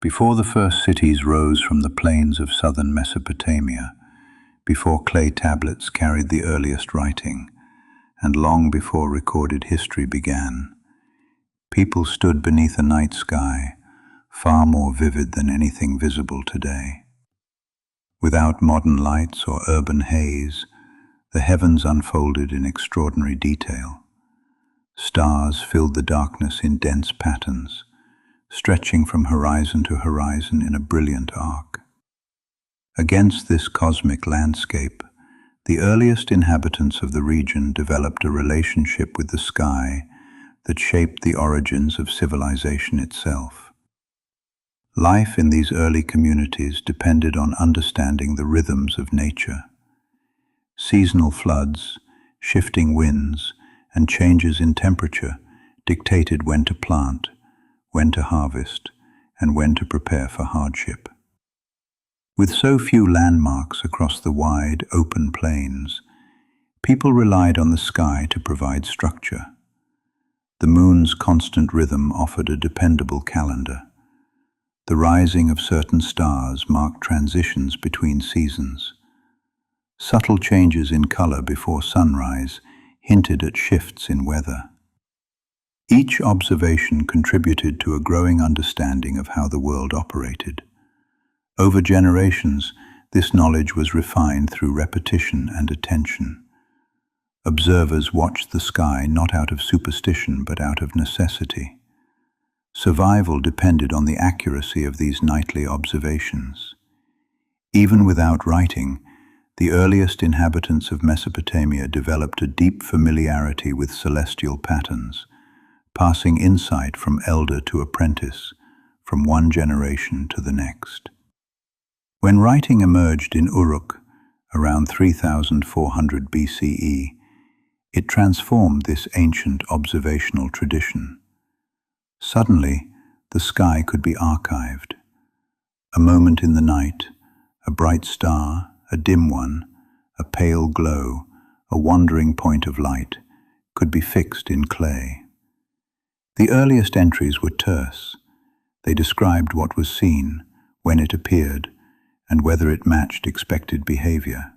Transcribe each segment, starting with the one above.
Before the first cities rose from the plains of southern Mesopotamia, before clay tablets carried the earliest writing, and long before recorded history began, people stood beneath a night sky far more vivid than anything visible today. Without modern lights or urban haze, the heavens unfolded in extraordinary detail. Stars filled the darkness in dense patterns, stretching from horizon to horizon in a brilliant arc. Against this cosmic landscape, the earliest inhabitants of the region developed a relationship with the sky that shaped the origins of civilization itself. Life in these early communities depended on understanding the rhythms of nature. Seasonal floods, shifting winds, and changes in temperature dictated when to plant, when to harvest, and when to prepare for hardship. With so few landmarks across the wide, open plains, people relied on the sky to provide structure. The moon's constant rhythm offered a dependable calendar. The rising of certain stars marked transitions between seasons. Subtle changes in color before sunrise hinted at shifts in weather. Each observation contributed to a growing understanding of how the world operated. Over generations, this knowledge was refined through repetition and attention. Observers watched the sky not out of superstition but out of necessity. Survival depended on the accuracy of these nightly observations. Even without writing, the earliest inhabitants of Mesopotamia developed a deep familiarity with celestial patterns, passing insight from elder to apprentice, from one generation to the next. When writing emerged in Uruk around 3400 BCE, it transformed this ancient observational tradition. Suddenly, the sky could be archived. A moment in the night, a bright star, a dim one, a pale glow, a wandering point of light, could be fixed in clay. The earliest entries were terse. They described what was seen, when it appeared, and whether it matched expected behavior.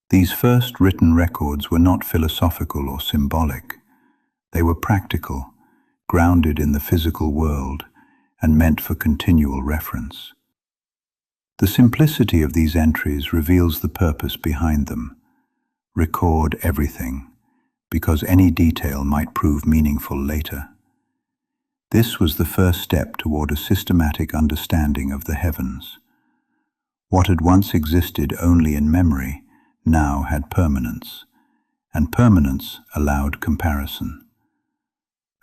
These first written records were not philosophical or symbolic. They were practical, grounded in the physical world, and meant for continual reference. The simplicity of these entries reveals the purpose behind them. Record everything, because any detail might prove meaningful later. This was the first step toward a systematic understanding of the heavens. What had once existed only in memory now had permanence, and permanence allowed comparison.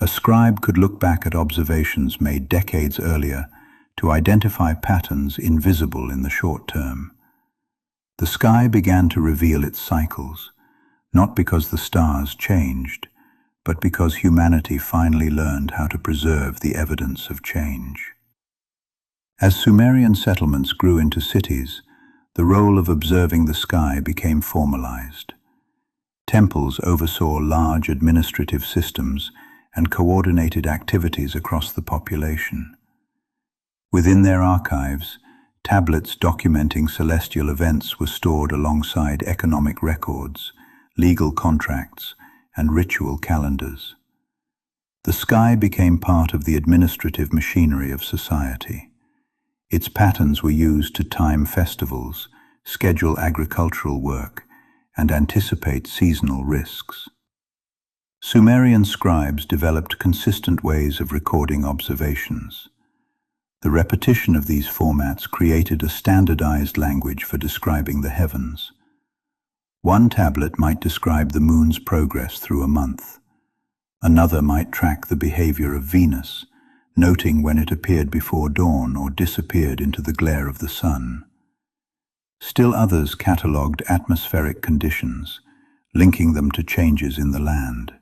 A scribe could look back at observations made decades earlier to identify patterns invisible in the short term. The sky began to reveal its cycles, not because the stars changed, but because humanity finally learned how to preserve the evidence of change. As Sumerian settlements grew into cities, the role of observing the sky became formalized. Temples oversaw large administrative systems and coordinated activities across the population. Within their archives, tablets documenting celestial events were stored alongside economic records, legal contracts, and ritual calendars. The sky became part of the administrative machinery of society. Its patterns were used to time festivals, schedule agricultural work, and anticipate seasonal risks. Sumerian scribes developed consistent ways of recording observations. The repetition of these formats created a standardized language for describing the heavens. One tablet might describe the moon's progress through a month. Another might track the behavior of Venus, noting when it appeared before dawn or disappeared into the glare of the sun. Still others catalogued atmospheric conditions, linking them to changes in the land.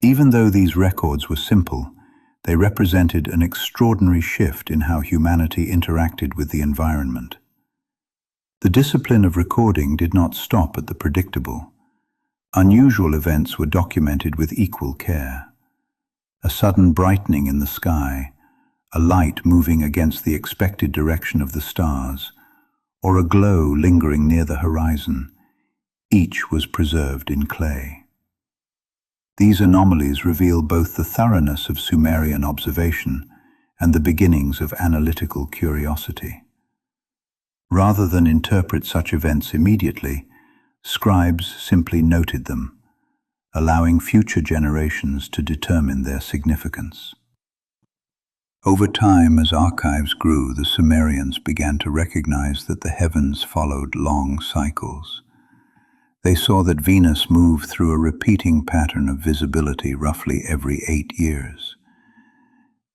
Even though these records were simple, they represented an extraordinary shift in how humanity interacted with the environment. The discipline of recording did not stop at the predictable. Unusual events were documented with equal care. A sudden brightening in the sky, a light moving against the expected direction of the stars, or a glow lingering near the horizon. Each was preserved in clay. These anomalies reveal both the thoroughness of Sumerian observation and the beginnings of analytical curiosity. Rather than interpret such events immediately, scribes simply noted them, allowing future generations to determine their significance. Over time, as archives grew, the Sumerians began to recognize that the heavens followed long cycles. They saw that Venus moved through a repeating pattern of visibility roughly every 8 years.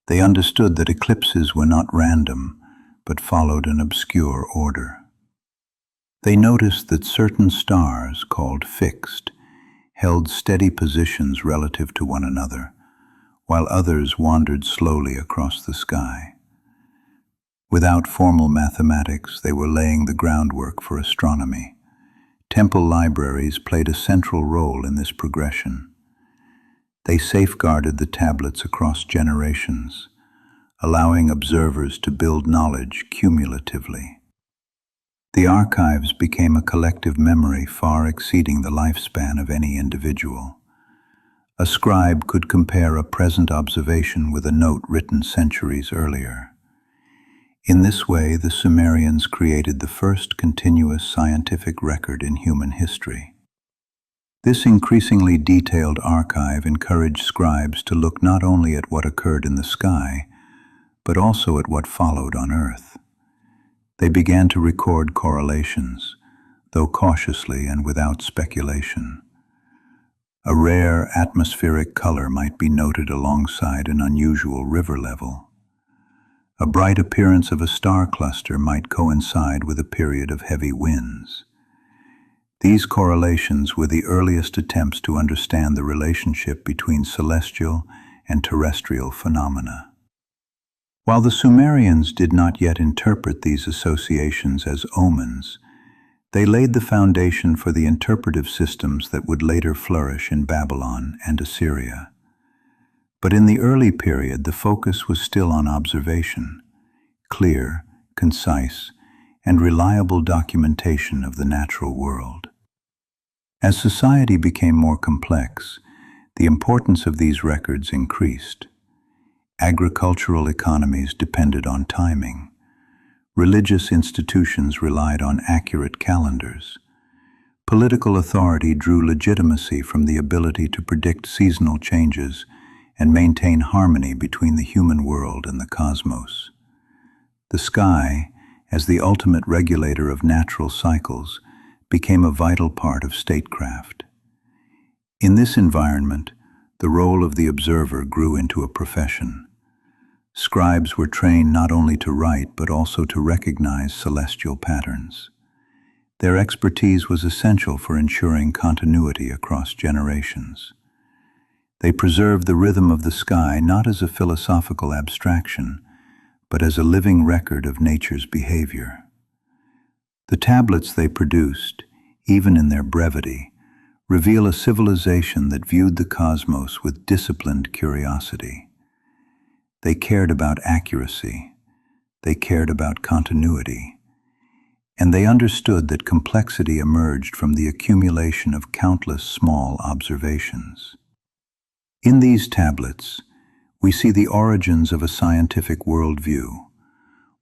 They understood that eclipses were not random, but followed an obscure order. They noticed that certain stars, called fixed, held steady positions relative to one another, while others wandered slowly across the sky. Without formal mathematics, they were laying the groundwork for astronomy. Temple libraries played a central role in this progression. They safeguarded the tablets across generations, allowing observers to build knowledge cumulatively. The archives became a collective memory far exceeding the lifespan of any individual. A scribe could compare a present observation with a note written centuries earlier. In this way, the Sumerians created the first continuous scientific record in human history. This increasingly detailed archive encouraged scribes to look not only at what occurred in the sky, but also at what followed on Earth. They began to record correlations, though cautiously and without speculation. A rare atmospheric color might be noted alongside an unusual river level. A bright appearance of a star cluster might coincide with a period of heavy winds. These correlations were the earliest attempts to understand the relationship between celestial and terrestrial phenomena. While the Sumerians did not yet interpret these associations as omens, they laid the foundation for the interpretive systems that would later flourish in Babylon and Assyria. But in the early period, the focus was still on observation, clear, concise, and reliable documentation of the natural world. As society became more complex, the importance of these records increased. Agricultural economies depended on timing. Religious institutions relied on accurate calendars. Political authority drew legitimacy from the ability to predict seasonal changes and maintain harmony between the human world and the cosmos. The sky, as the ultimate regulator of natural cycles, became a vital part of statecraft. In this environment, the role of the observer grew into a profession. Scribes were trained not only to write but also to recognize celestial patterns. Their expertise was essential for ensuring continuity across generations. They preserved the rhythm of the sky not as a philosophical abstraction, but as a living record of nature's behavior. The tablets they produced, even in their brevity, reveal a civilization that viewed the cosmos with disciplined curiosity. They cared about accuracy, they cared about continuity, and they understood that complexity emerged from the accumulation of countless small observations. In these tablets, we see the origins of a scientific worldview,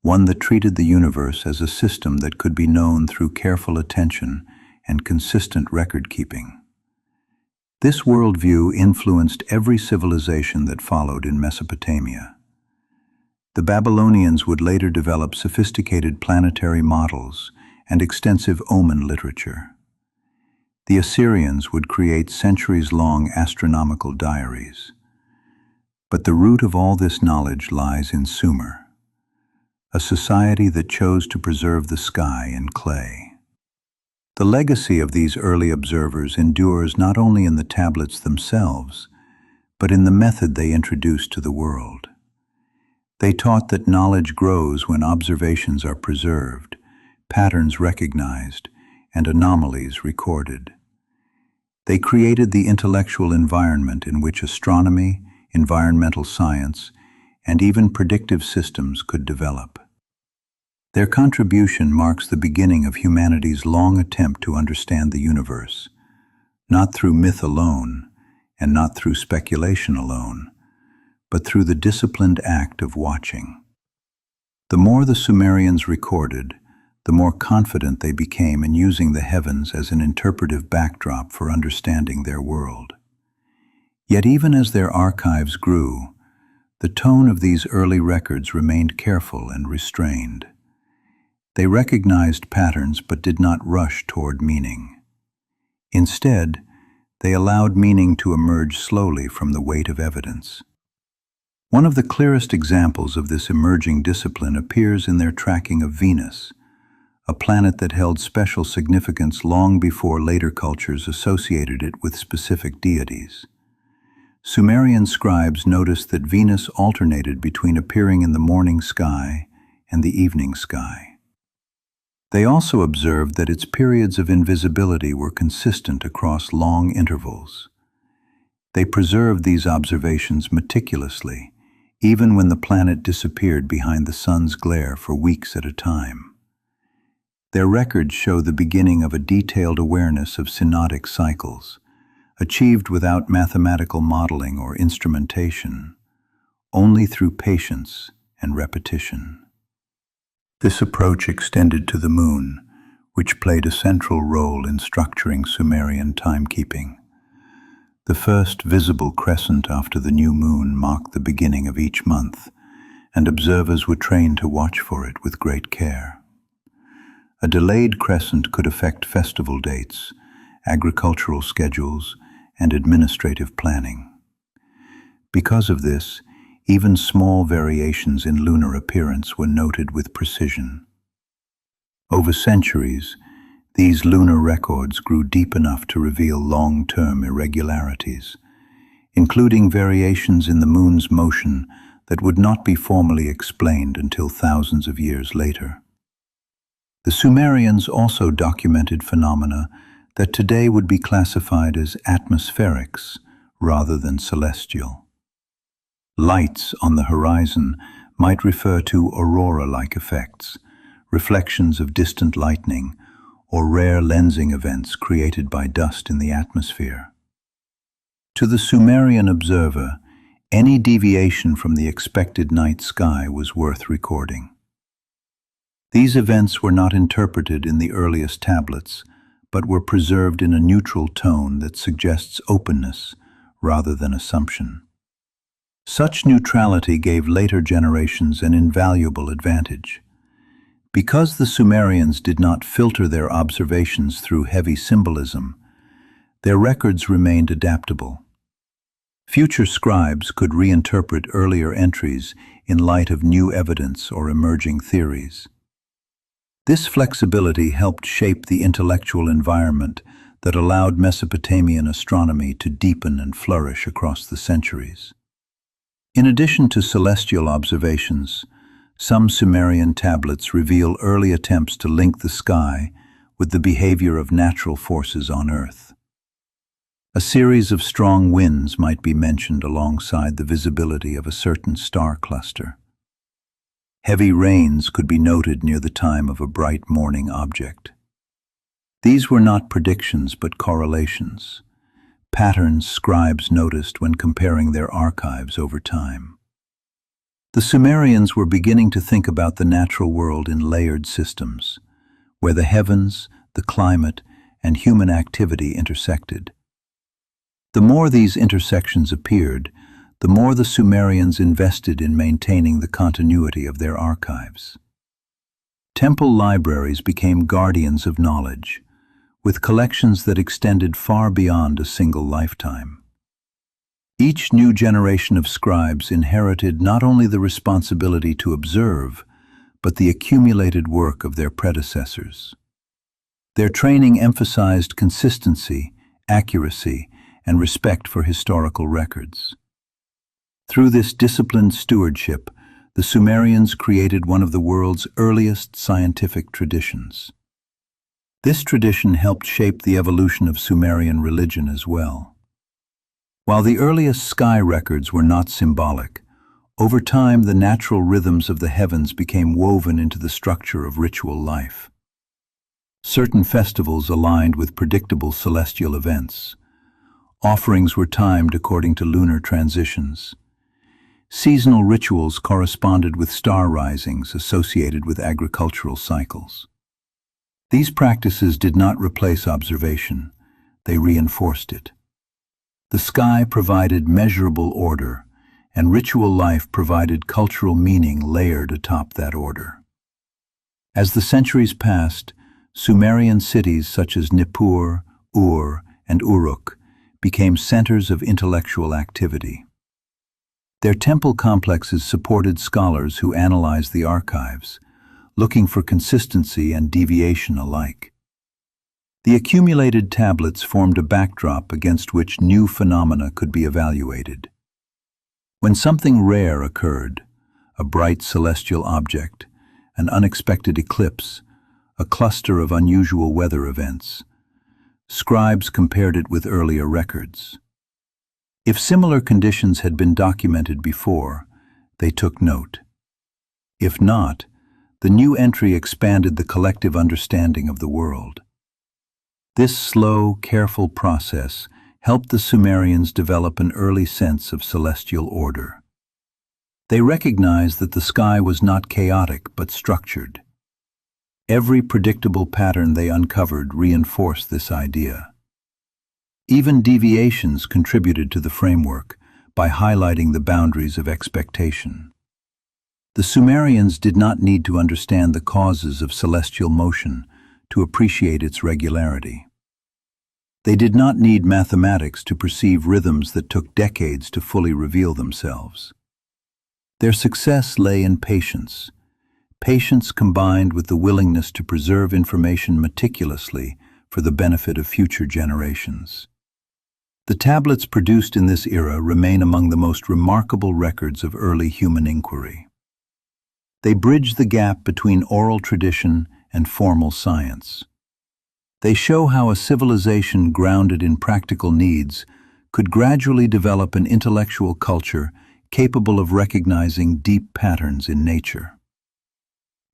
one that treated the universe as a system that could be known through careful attention and consistent record-keeping. This worldview influenced every civilization that followed in Mesopotamia. The Babylonians would later develop sophisticated planetary models and extensive omen literature. The Assyrians would create centuries-long astronomical diaries. But the root of all this knowledge lies in Sumer, a society that chose to preserve the sky in clay. The legacy of these early observers endures not only in the tablets themselves, but in the method they introduced to the world. They taught that knowledge grows when observations are preserved, patterns recognized, and anomalies recorded. They created the intellectual environment in which astronomy, environmental science, and even predictive systems could develop. Their contribution marks the beginning of humanity's long attempt to understand the universe, not through myth alone, and not through speculation alone, but through the disciplined act of watching. The more the Sumerians recorded, the more confident they became in using the heavens as an interpretive backdrop for understanding their world. Yet even as their archives grew, the tone of these early records remained careful and restrained. They recognized patterns but did not rush toward meaning. Instead, they allowed meaning to emerge slowly from the weight of evidence. One of the clearest examples of this emerging discipline appears in their tracking of Venus, a planet that held special significance long before later cultures associated it with specific deities. Sumerian scribes noticed that Venus alternated between appearing in the morning sky and the evening sky. They also observed that its periods of invisibility were consistent across long intervals. They preserved these observations meticulously, even when the planet disappeared behind the sun's glare for weeks at a time. Their records show the beginning of a detailed awareness of synodic cycles, achieved without mathematical modeling or instrumentation, only through patience and repetition. This approach extended to the moon, which played a central role in structuring Sumerian timekeeping. The first visible crescent after the new moon marked the beginning of each month, and observers were trained to watch for it with great care. A delayed crescent could affect festival dates, agricultural schedules, and administrative planning. Because of this, even small variations in lunar appearance were noted with precision. Over centuries, these lunar records grew deep enough to reveal long-term irregularities, including variations in the moon's motion that would not be formally explained until thousands of years later. The Sumerians also documented phenomena that today would be classified as atmospherics rather than celestial. Lights on the horizon might refer to aurora-like effects, reflections of distant lightning, or rare lensing events created by dust in the atmosphere. To the Sumerian observer, any deviation from the expected night sky was worth recording. These events were not interpreted in the earliest tablets, but were preserved in a neutral tone that suggests openness rather than assumption. Such neutrality gave later generations an invaluable advantage. Because the Sumerians did not filter their observations through heavy symbolism, their records remained adaptable. Future scribes could reinterpret earlier entries in light of new evidence or emerging theories. This flexibility helped shape the intellectual environment that allowed Mesopotamian astronomy to deepen and flourish across the centuries. In addition to celestial observations, some Sumerian tablets reveal early attempts to link the sky with the behavior of natural forces on Earth. A series of strong winds might be mentioned alongside the visibility of a certain star cluster. Heavy rains could be noted near the time of a bright morning object. These were not predictions but correlations, patterns scribes noticed when comparing their archives over time. The Sumerians were beginning to think about the natural world in layered systems, where the heavens, the climate, and human activity intersected. The more these intersections appeared, the more the Sumerians invested in maintaining the continuity of their archives. Temple libraries became guardians of knowledge, with collections that extended far beyond a single lifetime. Each new generation of scribes inherited not only the responsibility to observe, but the accumulated work of their predecessors. Their training emphasized consistency, accuracy, and respect for historical records. Through this disciplined stewardship, the Sumerians created one of the world's earliest scientific traditions. This tradition helped shape the evolution of Sumerian religion as well. While the earliest sky records were not symbolic, Over time, the natural rhythms of the heavens became woven into the structure of ritual life. Certain festivals aligned with predictable celestial events. Offerings were timed according to lunar transitions. Seasonal rituals corresponded with star risings associated with agricultural cycles. These practices did not replace observation, they reinforced it. The sky provided measurable order, and ritual life provided cultural meaning layered atop that order. As the centuries passed, Sumerian cities such as Nippur, Ur, and Uruk became centers of intellectual activity. Their temple complexes supported scholars who analyzed the archives, looking for consistency and deviation alike. The accumulated tablets formed a backdrop against which new phenomena could be evaluated. When something rare occurred, a bright celestial object, an unexpected eclipse, a cluster of unusual weather events, scribes compared it with earlier records. If similar conditions had been documented before, they took note. If not, the new entry expanded the collective understanding of the world. This slow, careful process helped the Sumerians develop an early sense of celestial order. They recognized that the sky was not chaotic but structured. Every predictable pattern they uncovered reinforced this idea. Even deviations contributed to the framework by highlighting the boundaries of expectation. The Sumerians did not need to understand the causes of celestial motion to appreciate its regularity. They did not need mathematics to perceive rhythms that took decades to fully reveal themselves. Their success lay in patience combined with the willingness to preserve information meticulously for the benefit of future generations. The tablets produced in this era remain among the most remarkable records of early human inquiry. They bridge the gap between oral tradition and formal science. They show how a civilization grounded in practical needs could gradually develop an intellectual culture capable of recognizing deep patterns in nature.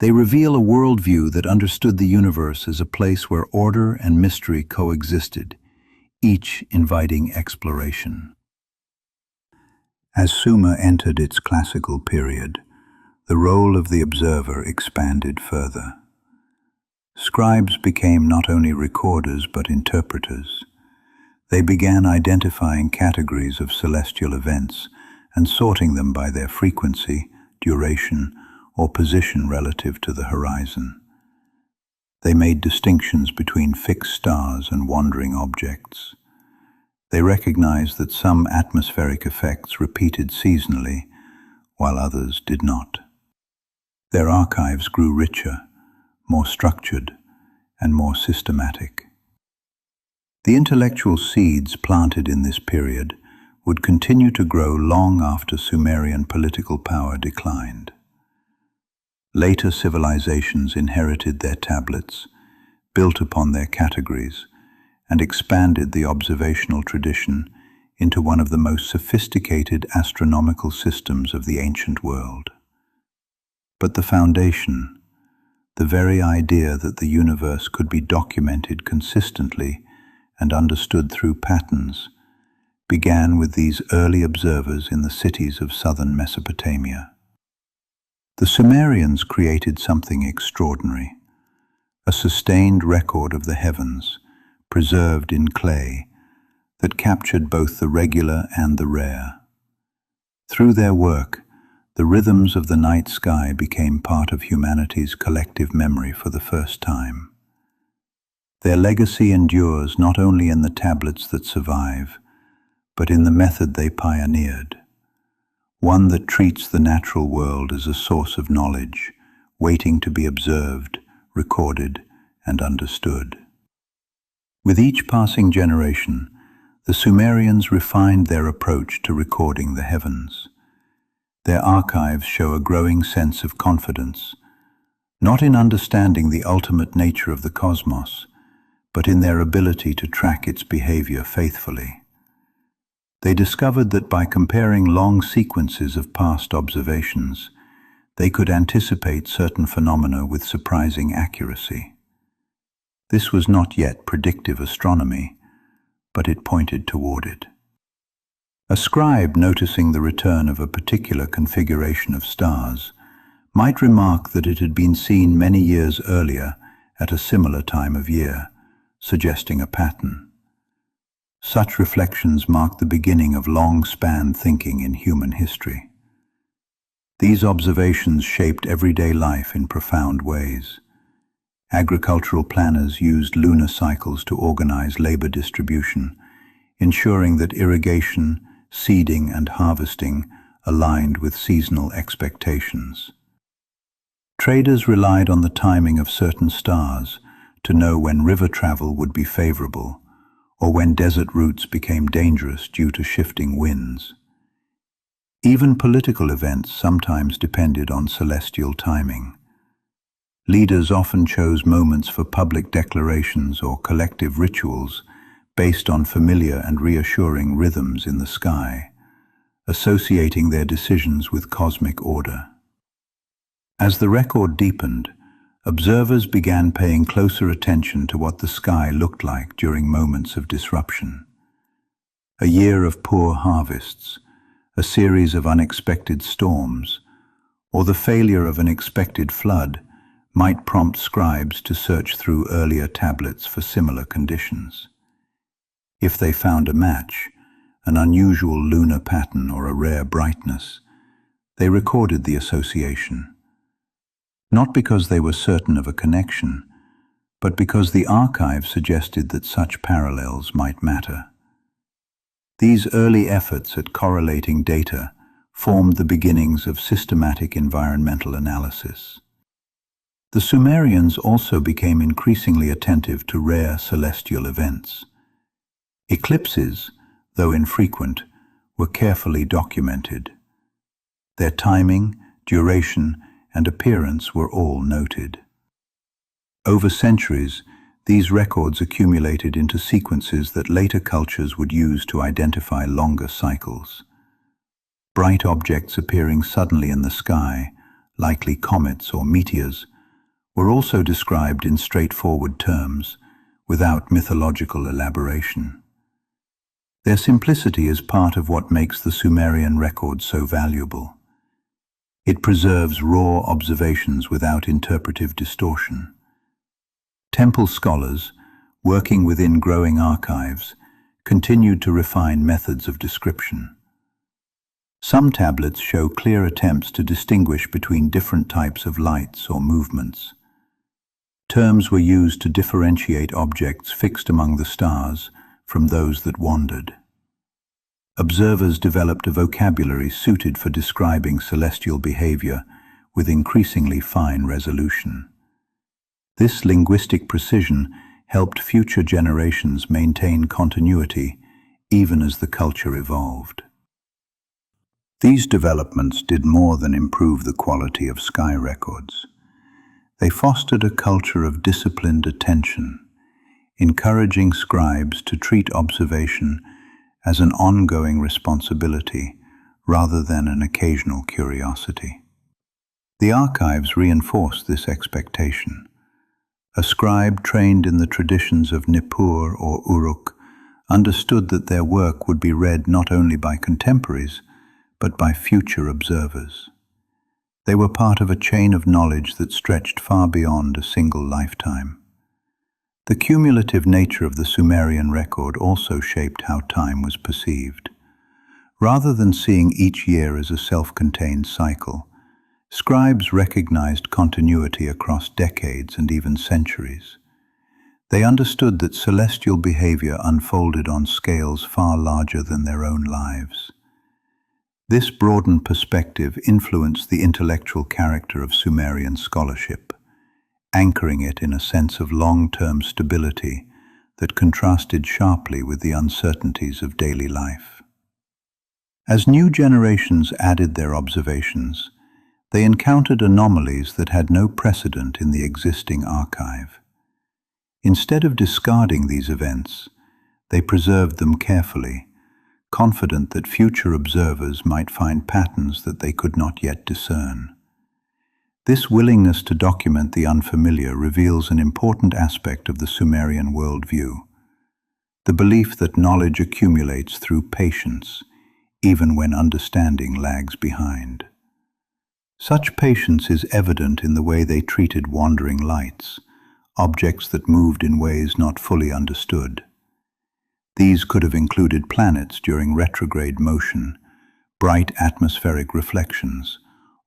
They reveal a worldview that understood the universe as a place where order and mystery coexisted, each inviting exploration. As Sumer entered its classical period, the role of the observer expanded further. Scribes became not only recorders but interpreters. They began identifying categories of celestial events and sorting them by their frequency, duration, or position relative to the horizon. They made distinctions between fixed stars and wandering objects. They recognized that some atmospheric effects repeated seasonally, while others did not. Their archives grew richer, more structured, and more systematic. The intellectual seeds planted in this period would continue to grow long after Sumerian political power declined. Later civilizations inherited their tablets, built upon their categories, and expanded the observational tradition into one of the most sophisticated astronomical systems of the ancient world. But the foundation, the very idea that the universe could be documented consistently and understood through patterns, began with these early observers in the cities of southern Mesopotamia. The Sumerians created something extraordinary, a sustained record of the heavens, preserved in clay, that captured both the regular and the rare. Through their work, the rhythms of the night sky became part of humanity's collective memory for the first time. Their legacy endures not only in the tablets that survive, but in the method they pioneered, one that treats the natural world as a source of knowledge, waiting to be observed, recorded, and understood. With each passing generation, the Sumerians refined their approach to recording the heavens. Their archives show a growing sense of confidence, not in understanding the ultimate nature of the cosmos, but in their ability to track its behavior faithfully. They discovered that by comparing long sequences of past observations, they could anticipate certain phenomena with surprising accuracy. This was not yet predictive astronomy, but it pointed toward it. A scribe noticing the return of a particular configuration of stars might remark that it had been seen many years earlier at a similar time of year, suggesting a pattern. Such reflections mark the beginning of long-span thinking in human history. These observations shaped everyday life in profound ways. Agricultural planners used lunar cycles to organize labor distribution, ensuring that irrigation, seeding, and harvesting aligned with seasonal expectations. Traders relied on the timing of certain stars to know when river travel would be favorable, or when desert routes became dangerous due to shifting winds. Even political events sometimes depended on celestial timing. Leaders often chose moments for public declarations or collective rituals based on familiar and reassuring rhythms in the sky, associating their decisions with cosmic order. As the record deepened, observers began paying closer attention to what the sky looked like during moments of disruption. A year of poor harvests, a series of unexpected storms, or the failure of an expected flood might prompt scribes to search through earlier tablets for similar conditions. If they found a match, an unusual lunar pattern or a rare brightness, they recorded the association. Not because they were certain of a connection, but because the archive suggested that such parallels might matter. These early efforts at correlating data formed the beginnings of systematic environmental analysis. The Sumerians also became increasingly attentive to rare celestial events. Eclipses, though infrequent, were carefully documented. Their timing, duration, and appearance were all noted. Over centuries, these records accumulated into sequences that later cultures would use to identify longer cycles. Bright objects appearing suddenly in the sky, likely comets or meteors, were also described in straightforward terms, without mythological elaboration. Their simplicity is part of what makes the Sumerian record so valuable. It preserves raw observations without interpretive distortion. Temple scholars, working within growing archives, continued to refine methods of description. Some tablets show clear attempts to distinguish between different types of lights or movements. Terms were used to differentiate objects fixed among the stars from those that wandered. Observers developed a vocabulary suited for describing celestial behavior with increasingly fine resolution. This linguistic precision helped future generations maintain continuity even as the culture evolved. These developments did more than improve the quality of sky records. They fostered a culture of disciplined attention, encouraging scribes to treat observation as an ongoing responsibility rather than an occasional curiosity. The archives reinforced this expectation. A scribe trained in the traditions of Nippur or Uruk understood that their work would be read not only by contemporaries, but by future observers. They were part of a chain of knowledge that stretched far beyond a single lifetime. The cumulative nature of the Sumerian record also shaped how time was perceived. Rather than seeing each year as a self-contained cycle, scribes recognized continuity across decades and even centuries. They understood that celestial behavior unfolded on scales far larger than their own lives. This broadened perspective influenced the intellectual character of Sumerian scholarship, anchoring it in a sense of long-term stability that contrasted sharply with the uncertainties of daily life. As new generations added their observations, they encountered anomalies that had no precedent in the existing archive. Instead of discarding these events, they preserved them carefully, confident that future observers might find patterns that they could not yet discern. This willingness to document the unfamiliar reveals an important aspect of the Sumerian worldview: the belief that knowledge accumulates through patience, even when understanding lags behind. Such patience is evident in the way they treated wandering lights, objects that moved in ways not fully understood. These could have included planets during retrograde motion, bright atmospheric reflections,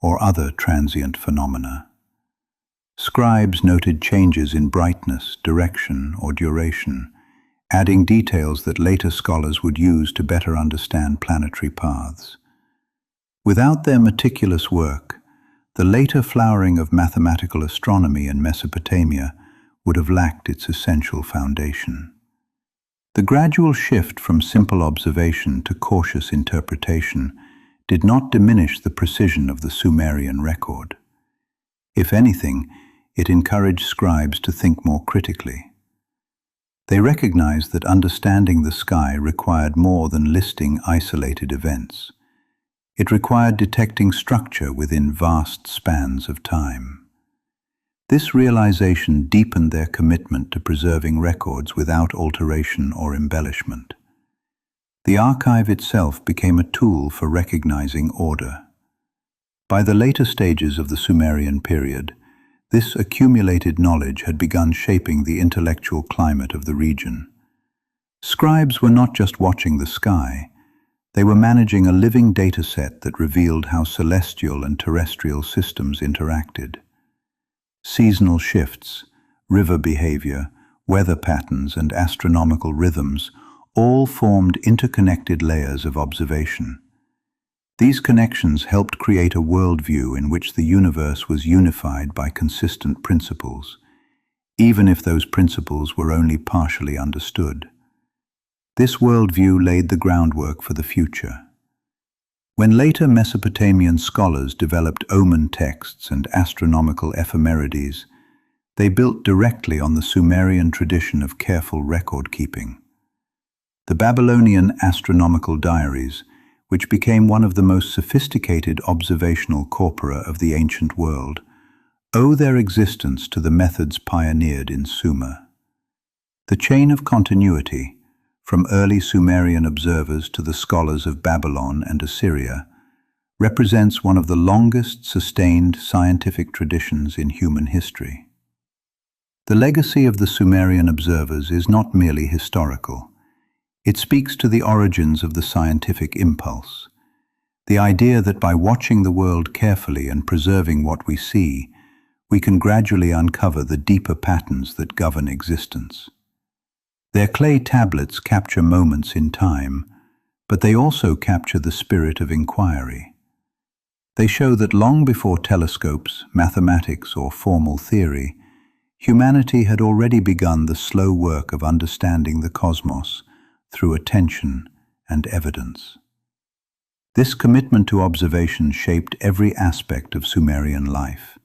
or other transient phenomena. Scribes noted changes in brightness, direction, or duration, adding details that later scholars would use to better understand planetary paths. Without their meticulous work, the later flowering of mathematical astronomy in Mesopotamia would have lacked its essential foundation. The gradual shift from simple observation to cautious interpretation did not diminish the precision of the Sumerian record. If anything, it encouraged scribes to think more critically. They recognized that understanding the sky required more than listing isolated events. It required detecting structure within vast spans of time. This realization deepened their commitment to preserving records without alteration or embellishment. The archive itself became a tool for recognizing order. By the later stages of the Sumerian period, this accumulated knowledge had begun shaping the intellectual climate of the region. Scribes were not just watching the sky, they were managing a living data set that revealed how celestial and terrestrial systems interacted. Seasonal shifts, river behavior, weather patterns, and astronomical rhythms all formed interconnected layers of observation. These connections helped create a worldview in which the universe was unified by consistent principles, even if those principles were only partially understood. This worldview laid the groundwork for the future. When later Mesopotamian scholars developed omen texts and astronomical ephemerides, they built directly on the Sumerian tradition of careful record-keeping. The Babylonian astronomical diaries, which became one of the most sophisticated observational corpora of the ancient world, owe their existence to the methods pioneered in Sumer. The chain of continuity, from early Sumerian observers to the scholars of Babylon and Assyria, represents one of the longest sustained scientific traditions in human history. The legacy of the Sumerian observers is not merely historical. It speaks to the origins of the scientific impulse, the idea that by watching the world carefully and preserving what we see, we can gradually uncover the deeper patterns that govern existence. Their clay tablets capture moments in time, but they also capture the spirit of inquiry. They show that long before telescopes, mathematics, or formal theory, humanity had already begun the slow work of understanding the cosmos through attention and evidence. This commitment to observation shaped every aspect of Sumerian life.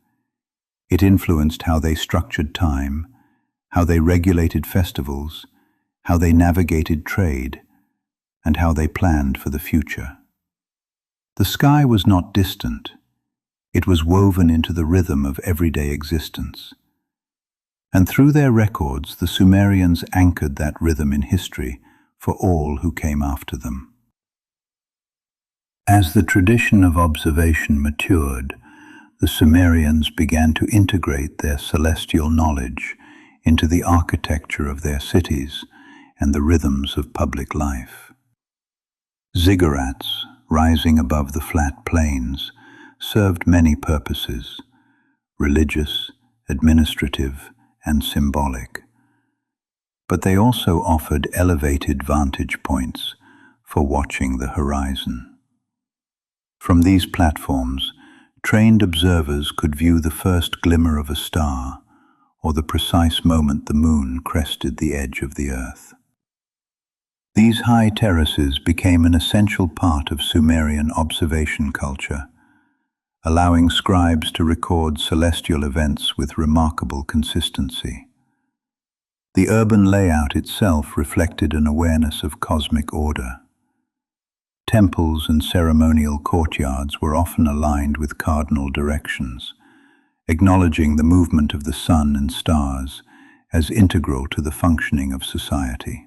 It influenced how they structured time, how they regulated festivals, how they navigated trade, and how they planned for the future. The sky was not distant. It was woven into the rhythm of everyday existence. And through their records, the Sumerians anchored that rhythm in history for all who came after them. As the tradition of observation matured, the Sumerians began to integrate their celestial knowledge into the architecture of their cities and the rhythms of public life. Ziggurats, rising above the flat plains, served many purposes: religious, administrative, and symbolic. But they also offered elevated vantage points for watching the horizon. From these platforms, trained observers could view the first glimmer of a star or the precise moment the moon crested the edge of the earth. These high terraces became an essential part of Sumerian observation culture, allowing scribes to record celestial events with remarkable consistency. The urban layout itself reflected an awareness of cosmic order. Temples and ceremonial courtyards were often aligned with cardinal directions, acknowledging the movement of the sun and stars as integral to the functioning of society.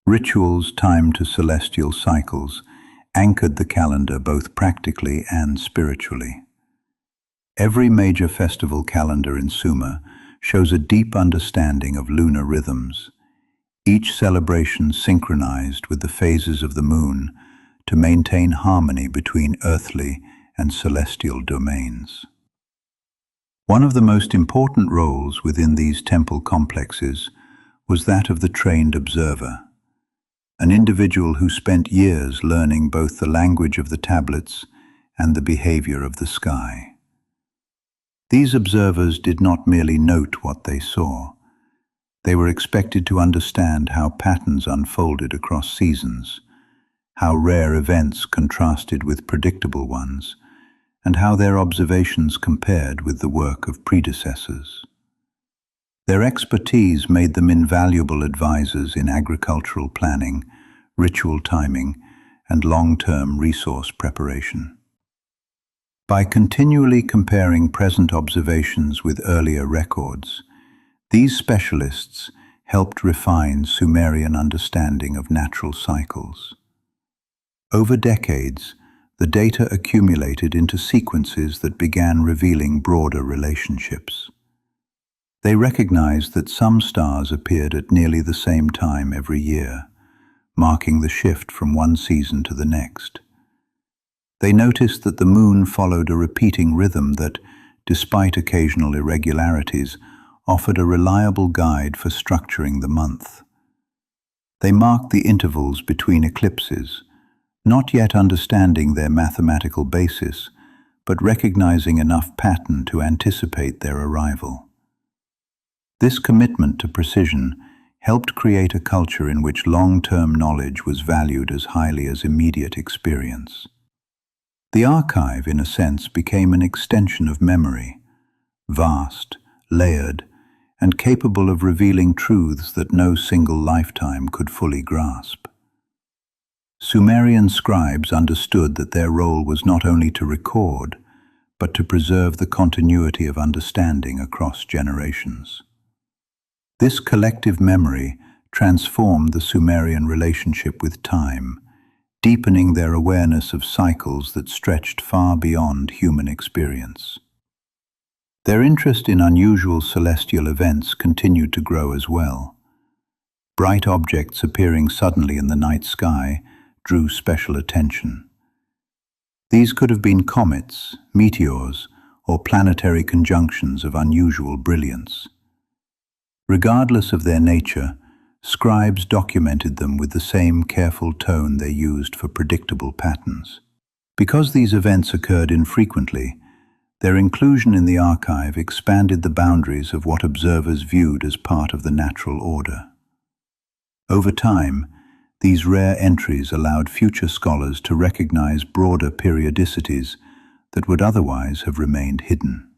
Rituals timed to celestial cycles anchored the calendar both practically and spiritually. Every major festival calendar in Sumer shows a deep understanding of lunar rhythms, each celebration synchronized with the phases of the moon to maintain harmony between earthly and celestial domains. One of the most important roles within these temple complexes was that of the trained observer, an individual who spent years learning both the language of the tablets and the behavior of the sky. These observers did not merely note what they saw. They were expected to understand how patterns unfolded across seasons, how rare events contrasted with predictable ones, and how their observations compared with the work of predecessors. Their expertise made them invaluable advisors in agricultural planning, ritual timing, and long-term resource preparation. By continually comparing present observations with earlier records, these specialists helped refine Sumerian understanding of natural cycles. Over decades, the data accumulated into sequences that began revealing broader relationships. They recognized that some stars appeared at nearly the same time every year, marking the shift from one season to the next. They noticed that the moon followed a repeating rhythm that, despite occasional irregularities, offered a reliable guide for structuring the month. They marked the intervals between eclipses, not yet understanding their mathematical basis, but recognizing enough pattern to anticipate their arrival. This commitment to precision helped create a culture in which long-term knowledge was valued as highly as immediate experience. The archive, in a sense, became an extension of memory, vast, layered, and capable of revealing truths that no single lifetime could fully grasp. Sumerian scribes understood that their role was not only to record, but to preserve the continuity of understanding across generations. This collective memory transformed the Sumerian relationship with time, deepening their awareness of cycles that stretched far beyond human experience. Their interest in unusual celestial events continued to grow as well. Bright objects appearing suddenly in the night sky drew special attention. These could have been comets, meteors, or planetary conjunctions of unusual brilliance. Regardless of their nature, scribes documented them with the same careful tone they used for predictable patterns. Because these events occurred infrequently, their inclusion in the archive expanded the boundaries of what observers viewed as part of the natural order. Over time, these rare entries allowed future scholars to recognize broader periodicities that would otherwise have remained hidden.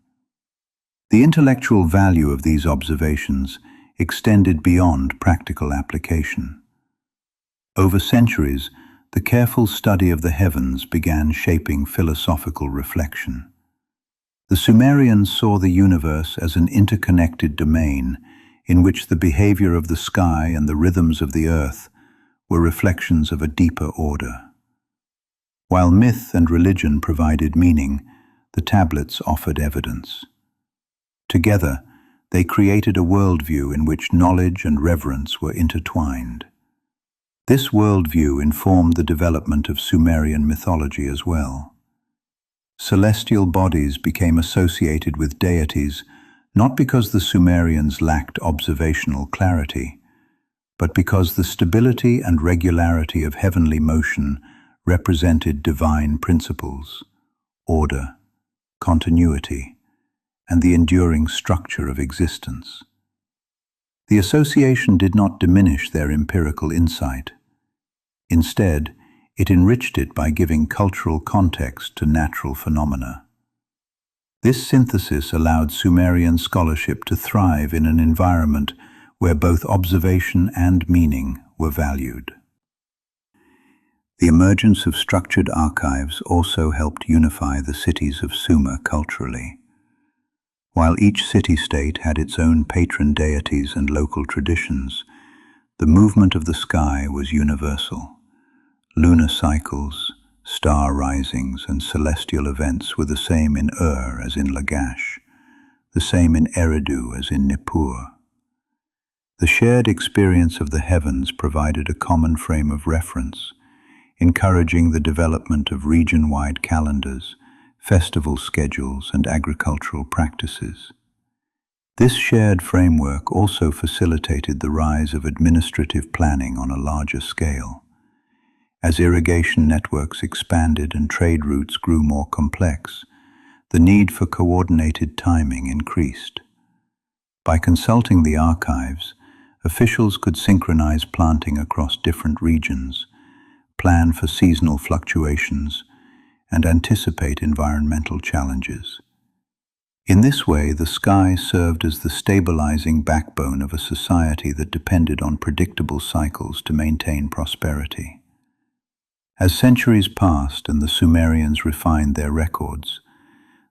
The intellectual value of these observations extended beyond practical application. Over centuries, the careful study of the heavens began shaping philosophical reflection. The Sumerians saw the universe as an interconnected domain in which the behavior of the sky and the rhythms of the earth were reflections of a deeper order. While myth and religion provided meaning, the tablets offered evidence. Together, they created a worldview in which knowledge and reverence were intertwined. This worldview informed the development of Sumerian mythology as well. Celestial bodies became associated with deities not because the Sumerians lacked observational clarity, but because the stability and regularity of heavenly motion represented divine principles, order, continuity, and the enduring structure of existence. The association did not diminish their empirical insight. Instead, it enriched it by giving cultural context to natural phenomena. This synthesis allowed Sumerian scholarship to thrive in an environment where both observation and meaning were valued. The emergence of structured archives also helped unify the cities of Sumer culturally. While each city-state had its own patron deities and local traditions, the movement of the sky was universal. Lunar cycles, star risings, and celestial events were the same in Ur as in Lagash, the same in Eridu as in Nippur. The shared experience of the heavens provided a common frame of reference, encouraging the development of region-wide calendars, festival schedules, and agricultural practices. This shared framework also facilitated the rise of administrative planning on a larger scale. As irrigation networks expanded and trade routes grew more complex, the need for coordinated timing increased. By consulting the archives, officials could synchronize planting across different regions, plan for seasonal fluctuations, and anticipate environmental challenges. In this way, the sky served as the stabilizing backbone of a society that depended on predictable cycles to maintain prosperity. As centuries passed and the Sumerians refined their records,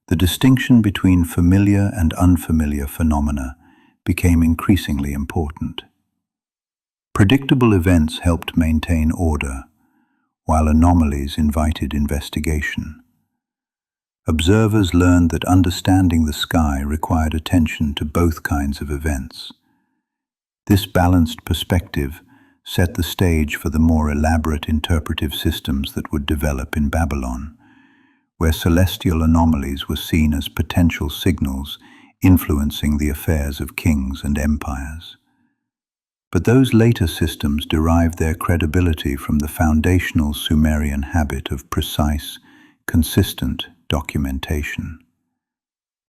the distinction between familiar and unfamiliar phenomena became increasingly important. Predictable events helped maintain order, while anomalies invited investigation. Observers learned that understanding the sky required attention to both kinds of events. This balanced perspective set the stage for the more elaborate interpretive systems that would develop in Babylon, where celestial anomalies were seen as potential signals influencing the affairs of kings and empires. But those later systems derived their credibility from the foundational Sumerian habit of precise, consistent documentation.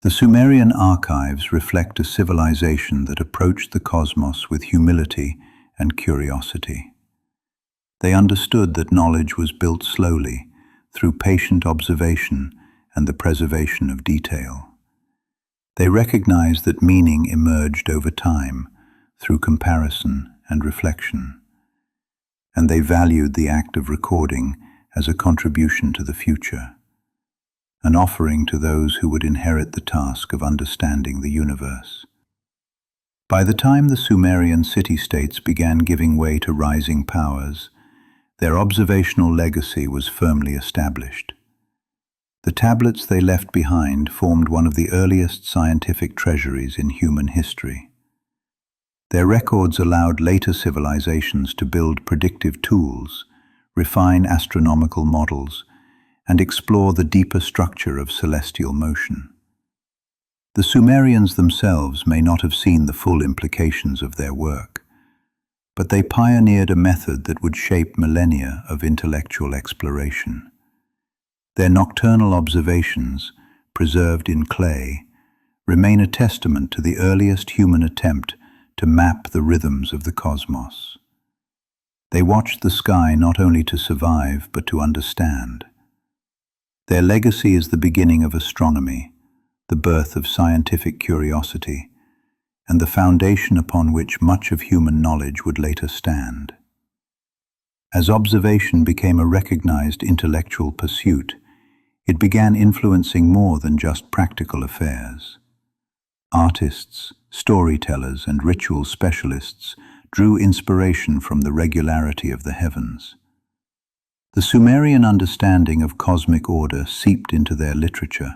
The Sumerian archives reflect a civilization that approached the cosmos with humility and curiosity. They understood that knowledge was built slowly, through patient observation and the preservation of detail. They recognized that meaning emerged over time, through comparison and reflection, and they valued the act of recording as a contribution to the future, an offering to those who would inherit the task of understanding the universe. By the time the Sumerian city-states began giving way to rising powers, their observational legacy was firmly established. The tablets they left behind formed one of the earliest scientific treasuries in human history. Their records allowed later civilizations to build predictive tools, refine astronomical models, and explore the deeper structure of celestial motion. The Sumerians themselves may not have seen the full implications of their work, but they pioneered a method that would shape millennia of intellectual exploration. Their nocturnal observations, preserved in clay, remain a testament to the earliest human attempt to map the rhythms of the cosmos. They watched the sky not only to survive, but to understand. Their legacy is the beginning of astronomy, the birth of scientific curiosity, and the foundation upon which much of human knowledge would later stand. As observation became a recognized intellectual pursuit, it began influencing more than just practical affairs. Artists, storytellers, and ritual specialists drew inspiration from the regularity of the heavens. The Sumerian understanding of cosmic order seeped into their literature,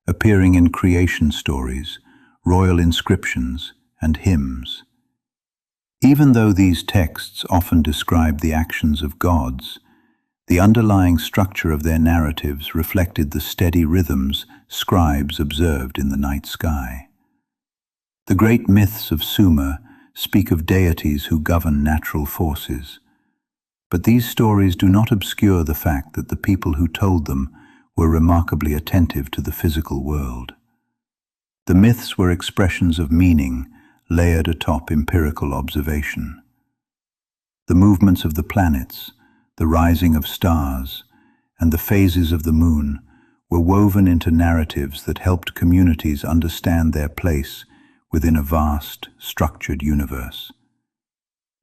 appearing in creation stories, royal inscriptions, and hymns. Even though these texts often described the actions of gods, the underlying structure of their narratives reflected the steady rhythms scribes observed in the night sky. The great myths of Sumer speak of deities who govern natural forces, but these stories do not obscure the fact that the people who told them were remarkably attentive to the physical world. The myths were expressions of meaning layered atop empirical observation. The movements of the planets, the rising of stars, and the phases of the moon were woven into narratives that helped communities understand their place within a vast, structured universe.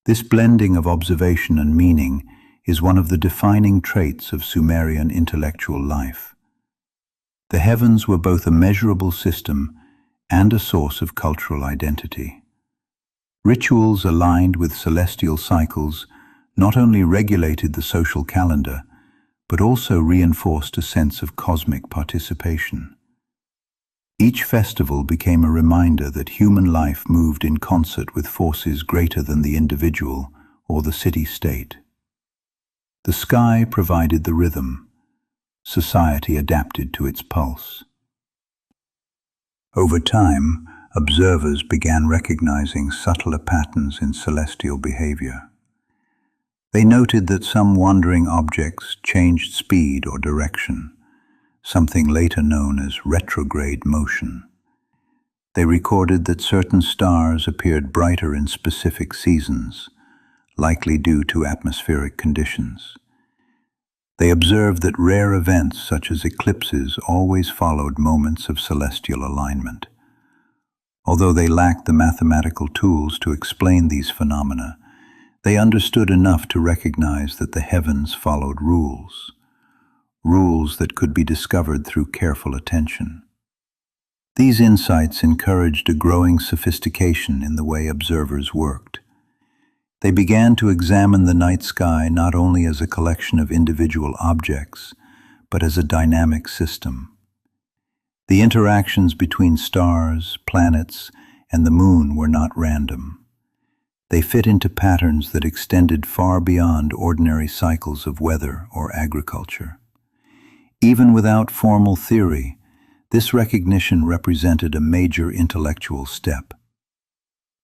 This blending of observation and meaning is one of the defining traits of Sumerian intellectual life. The heavens were both a measurable system and a source of cultural identity. Rituals aligned with celestial cycles not only regulated the social calendar, but also reinforced a sense of cosmic participation. Each festival became a reminder that human life moved in concert with forces greater than the individual or the city-state. The sky provided the rhythm. Society adapted to its pulse. Over time, observers began recognizing subtler patterns in celestial behavior. They noted that some wandering objects changed speed or direction, something later known as retrograde motion. They recorded that certain stars appeared brighter in specific seasons, likely due to atmospheric conditions. They observed that rare events such as eclipses always followed moments of celestial alignment. Although they lacked the mathematical tools to explain these phenomena, they understood enough to recognize that the heavens followed rules that could be discovered through careful attention. These insights encouraged a growing sophistication in the way observers worked. They began to examine the night sky not only as a collection of individual objects, but as a dynamic system. The interactions between stars, planets, and the moon were not random. They fit into patterns that extended far beyond ordinary cycles of weather or agriculture. Even without formal theory, this recognition represented a major intellectual step.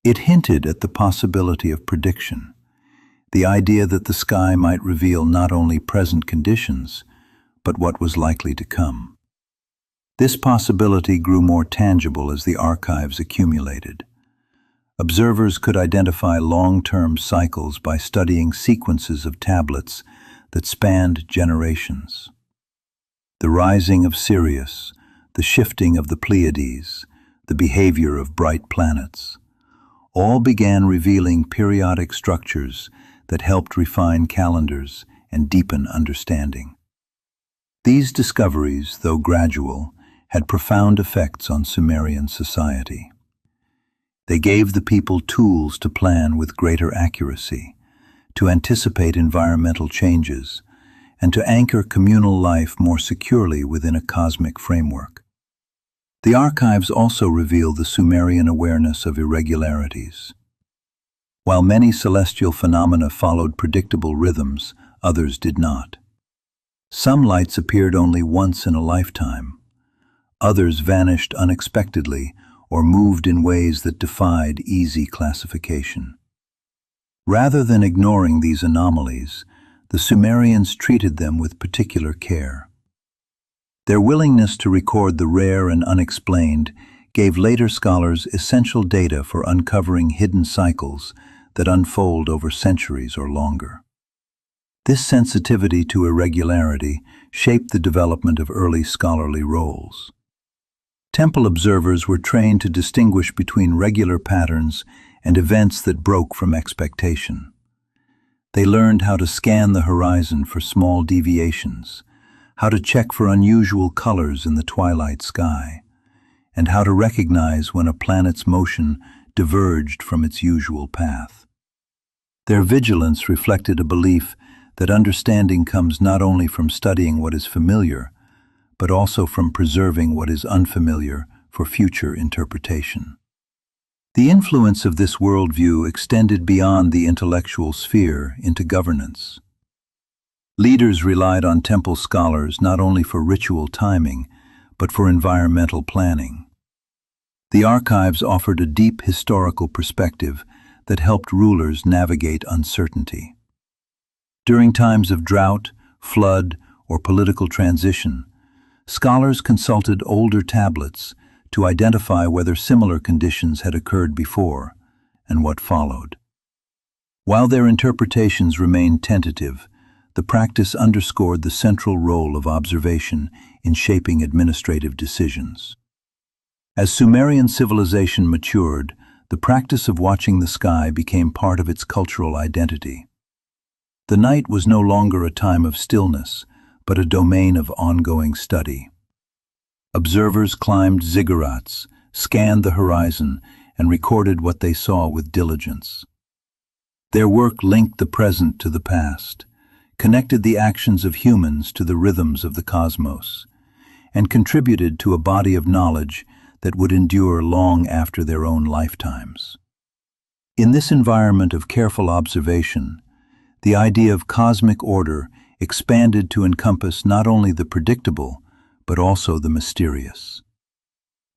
It hinted at the possibility of prediction, the idea that the sky might reveal not only present conditions, but what was likely to come. This possibility grew more tangible as the archives accumulated. Observers could identify long-term cycles by studying sequences of tablets that spanned generations. The rising of Sirius, the shifting of the Pleiades, the behavior of bright planets, all began revealing periodic structures that helped refine calendars and deepen understanding. These discoveries, though gradual, had profound effects on Sumerian society. They gave the people tools to plan with greater accuracy, to anticipate environmental changes, and to anchor communal life more securely within a cosmic framework. The archives also reveal the Sumerian awareness of irregularities. While many celestial phenomena followed predictable rhythms, others did not. Some lights appeared only once in a lifetime. Others vanished unexpectedly or moved in ways that defied easy classification. Rather than ignoring these anomalies, the Sumerians treated them with particular care. Their willingness to record the rare and unexplained gave later scholars essential data for uncovering hidden cycles that unfold over centuries or longer. This sensitivity to irregularity shaped the development of early scholarly roles. Temple observers were trained to distinguish between regular patterns and events that broke from expectation. They learned how to scan the horizon for small deviations, how to check for unusual colors in the twilight sky, and how to recognize when a planet's motion diverged from its usual path. Their vigilance reflected a belief that understanding comes not only from studying what is familiar, but also from preserving what is unfamiliar for future interpretation. The influence of this worldview extended beyond the intellectual sphere into governance. Leaders relied on temple scholars not only for ritual timing, but for environmental planning. The archives offered a deep historical perspective that helped rulers navigate uncertainty. During times of drought, flood, or political transition, scholars consulted older tablets to identify whether similar conditions had occurred before and what followed. While their interpretations remained tentative, the practice underscored the central role of observation in shaping administrative decisions. As Sumerian civilization matured, the practice of watching the sky became part of its cultural identity. The night was no longer a time of stillness, but a domain of ongoing study. Observers climbed ziggurats, scanned the horizon, and recorded what they saw with diligence. Their work linked the present to the past, connected the actions of humans to the rhythms of the cosmos, and contributed to a body of knowledge that would endure long after their own lifetimes. In this environment of careful observation, the idea of cosmic order expanded to encompass not only the predictable, but also the mysterious.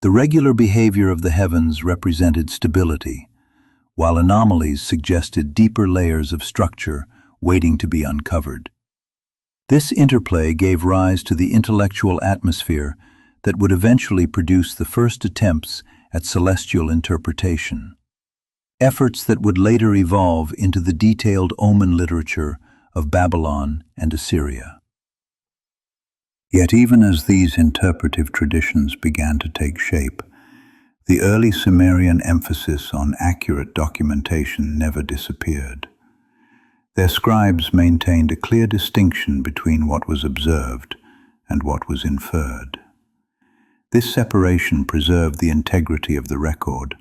The regular behavior of the heavens represented stability, while anomalies suggested deeper layers of structure waiting to be uncovered. This interplay gave rise to the intellectual atmosphere that would eventually produce the first attempts at celestial interpretation, efforts that would later evolve into the detailed omen literature of Babylon and Assyria. Yet even as these interpretive traditions began to take shape, the early Sumerian emphasis on accurate documentation never disappeared. Their scribes maintained a clear distinction between what was observed and what was inferred. This separation preserved the integrity of the record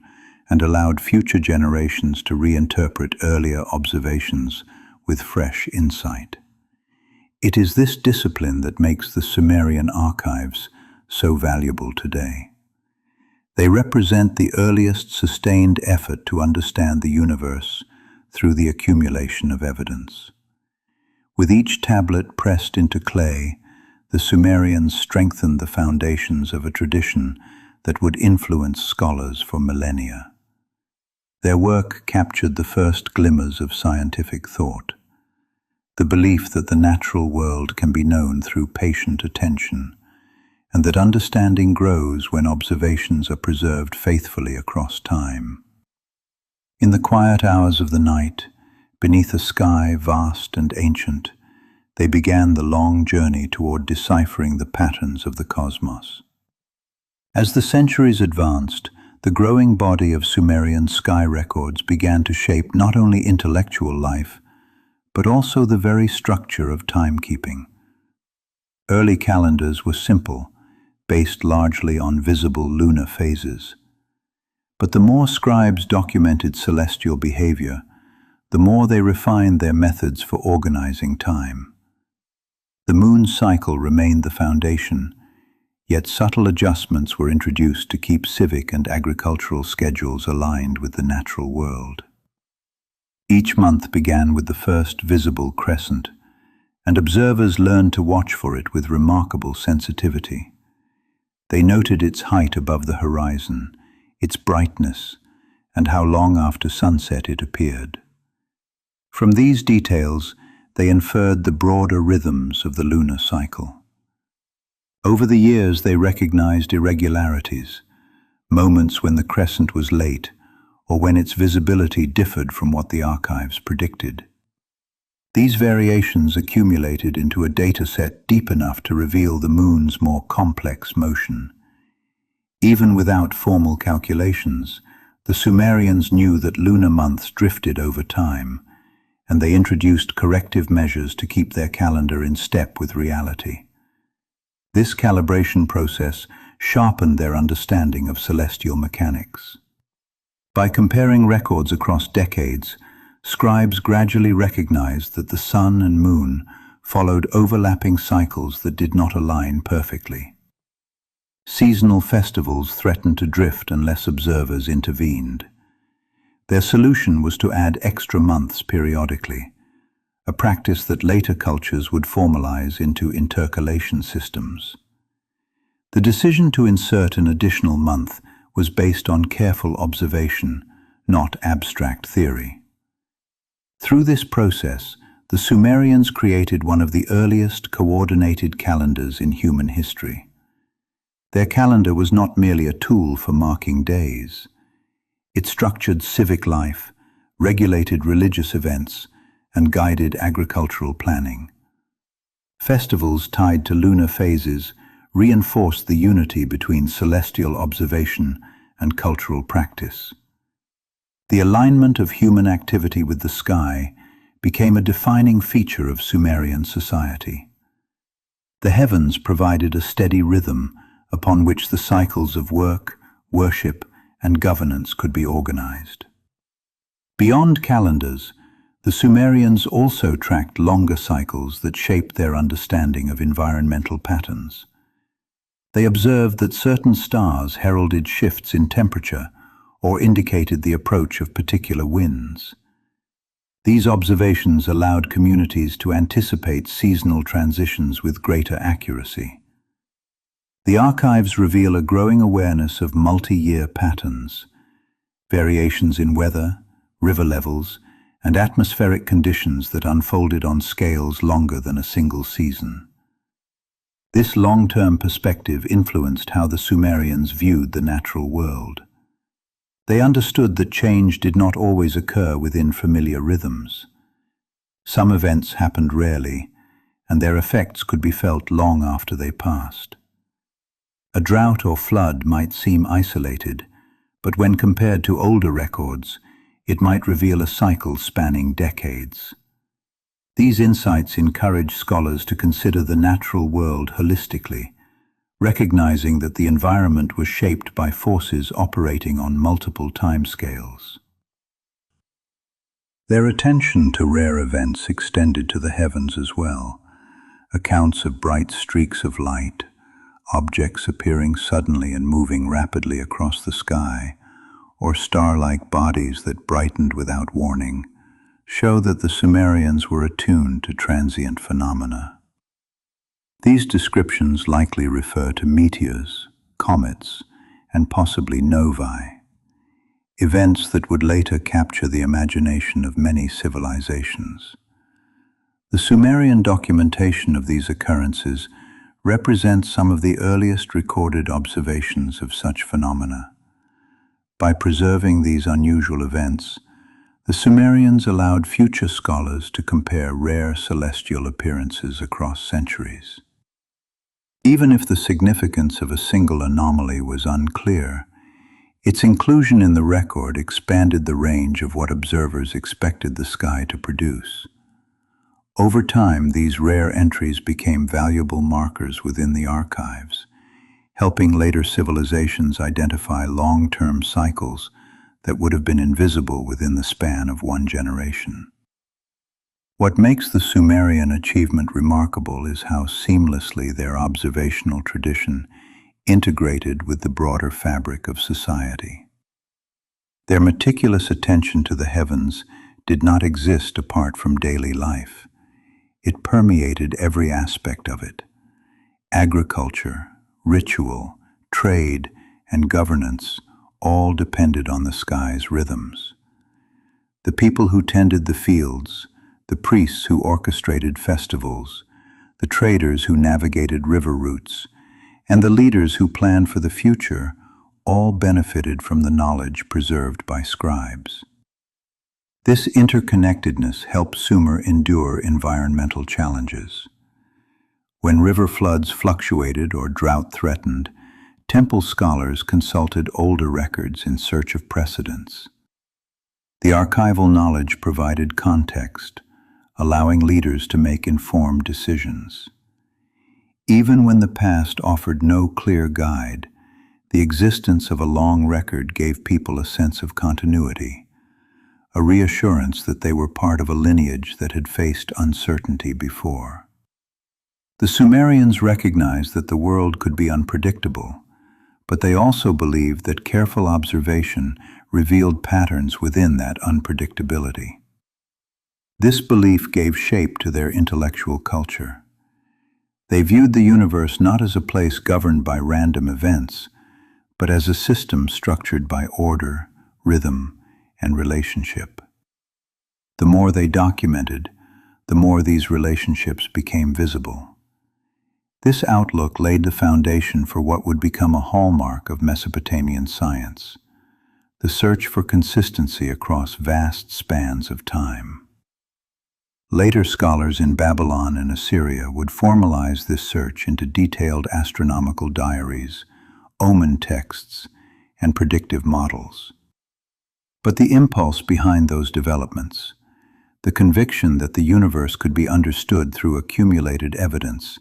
and allowed future generations to reinterpret earlier observations with fresh insight. It is this discipline that makes the Sumerian archives so valuable today. They represent the earliest sustained effort to understand the universe through the accumulation of evidence. With each tablet pressed into clay, the Sumerians strengthened the foundations of a tradition that would influence scholars for millennia. Their work captured the first glimmers of scientific thought, the belief that the natural world can be known through patient attention, and that understanding grows when observations are preserved faithfully across time. In the quiet hours of the night, beneath a sky vast and ancient, they began the long journey toward deciphering the patterns of the cosmos. As the centuries advanced, the growing body of Sumerian sky records began to shape not only intellectual life, but also the very structure of timekeeping. Early calendars were simple, based largely on visible lunar phases. But the more scribes documented celestial behavior, the more they refined their methods for organizing time. The moon's cycle remained the foundation, yet subtle adjustments were introduced to keep civic and agricultural schedules aligned with the natural world. Each month began with the first visible crescent, and observers learned to watch for it with remarkable sensitivity. They noted its height above the horizon, its brightness, and how long after sunset it appeared. From these details, they inferred the broader rhythms of the lunar cycle. Over the years, they recognized irregularities, moments when the crescent was late, or when its visibility differed from what the archives predicted. These variations accumulated into a dataset deep enough to reveal the moon's more complex motion. Even without formal calculations, the Sumerians knew that lunar months drifted over time, and they introduced corrective measures to keep their calendar in step with reality. This calibration process sharpened their understanding of celestial mechanics. By comparing records across decades, scribes gradually recognized that the sun and moon followed overlapping cycles that did not align perfectly. Seasonal festivals threatened to drift unless observers intervened. Their solution was to add extra months periodically, a practice that later cultures would formalize into intercalation systems. The decision to insert an additional month was based on careful observation, not abstract theory. Through this process, the Sumerians created one of the earliest coordinated calendars in human history. Their calendar was not merely a tool for marking days. It structured civic life, regulated religious events, and guided agricultural planning. Festivals tied to lunar phases reinforced the unity between celestial observation and cultural practice. The alignment of human activity with the sky became a defining feature of Sumerian society. The heavens provided a steady rhythm upon which the cycles of work, worship, and governance could be organized. Beyond calendars, the Sumerians also tracked longer cycles that shaped their understanding of environmental patterns. They observed that certain stars heralded shifts in temperature or indicated the approach of particular winds. These observations allowed communities to anticipate seasonal transitions with greater accuracy. The archives reveal a growing awareness of multi-year patterns, variations in weather, river levels, and atmospheric conditions that unfolded on scales longer than a single season. This long-term perspective influenced how the Sumerians viewed the natural world. They understood that change did not always occur within familiar rhythms. Some events happened rarely, and their effects could be felt long after they passed. A drought or flood might seem isolated, but when compared to older records, it might reveal a cycle spanning decades. These insights encourage scholars to consider the natural world holistically, recognizing that the environment was shaped by forces operating on multiple timescales. Their attention to rare events extended to the heavens as well. Accounts of bright streaks of light, objects appearing suddenly and moving rapidly across the sky, or star-like bodies that brightened without warning, show that the Sumerians were attuned to transient phenomena. These descriptions likely refer to meteors, comets, and possibly novae, events that would later capture the imagination of many civilizations. The Sumerian documentation of these occurrences represents some of the earliest recorded observations of such phenomena. By preserving these unusual events, the Sumerians allowed future scholars to compare rare celestial appearances across centuries. Even if the significance of a single anomaly was unclear, its inclusion in the record expanded the range of what observers expected the sky to produce. Over time, these rare entries became valuable markers within the archives, helping later civilizations identify long-term cycles that would have been invisible within the span of one generation. What makes the Sumerian achievement remarkable is how seamlessly their observational tradition integrated with the broader fabric of society. Their meticulous attention to the heavens did not exist apart from daily life. It permeated every aspect of it. Agriculture, ritual, trade, and governance all depended on the sky's rhythms. The people who tended the fields, the priests who orchestrated festivals, the traders who navigated river routes, and the leaders who planned for the future all benefited from the knowledge preserved by scribes. This interconnectedness helped Sumer endure environmental challenges. When river floods fluctuated or drought threatened, temple scholars consulted older records in search of precedents. The archival knowledge provided context, allowing leaders to make informed decisions. Even when the past offered no clear guide, the existence of a long record gave people a sense of continuity, a reassurance that they were part of a lineage that had faced uncertainty before. The Sumerians recognized that the world could be unpredictable, but they also believed that careful observation revealed patterns within that unpredictability. This belief gave shape to their intellectual culture. They viewed the universe not as a place governed by random events, but as a system structured by order, rhythm, and relationship. The more they documented, the more these relationships became visible. This outlook laid the foundation for what would become a hallmark of Mesopotamian science, the search for consistency across vast spans of time. Later scholars in Babylon and Assyria would formalize this search into detailed astronomical diaries, omen texts, and predictive models. But the impulse behind those developments, the conviction that the universe could be understood through accumulated evidence,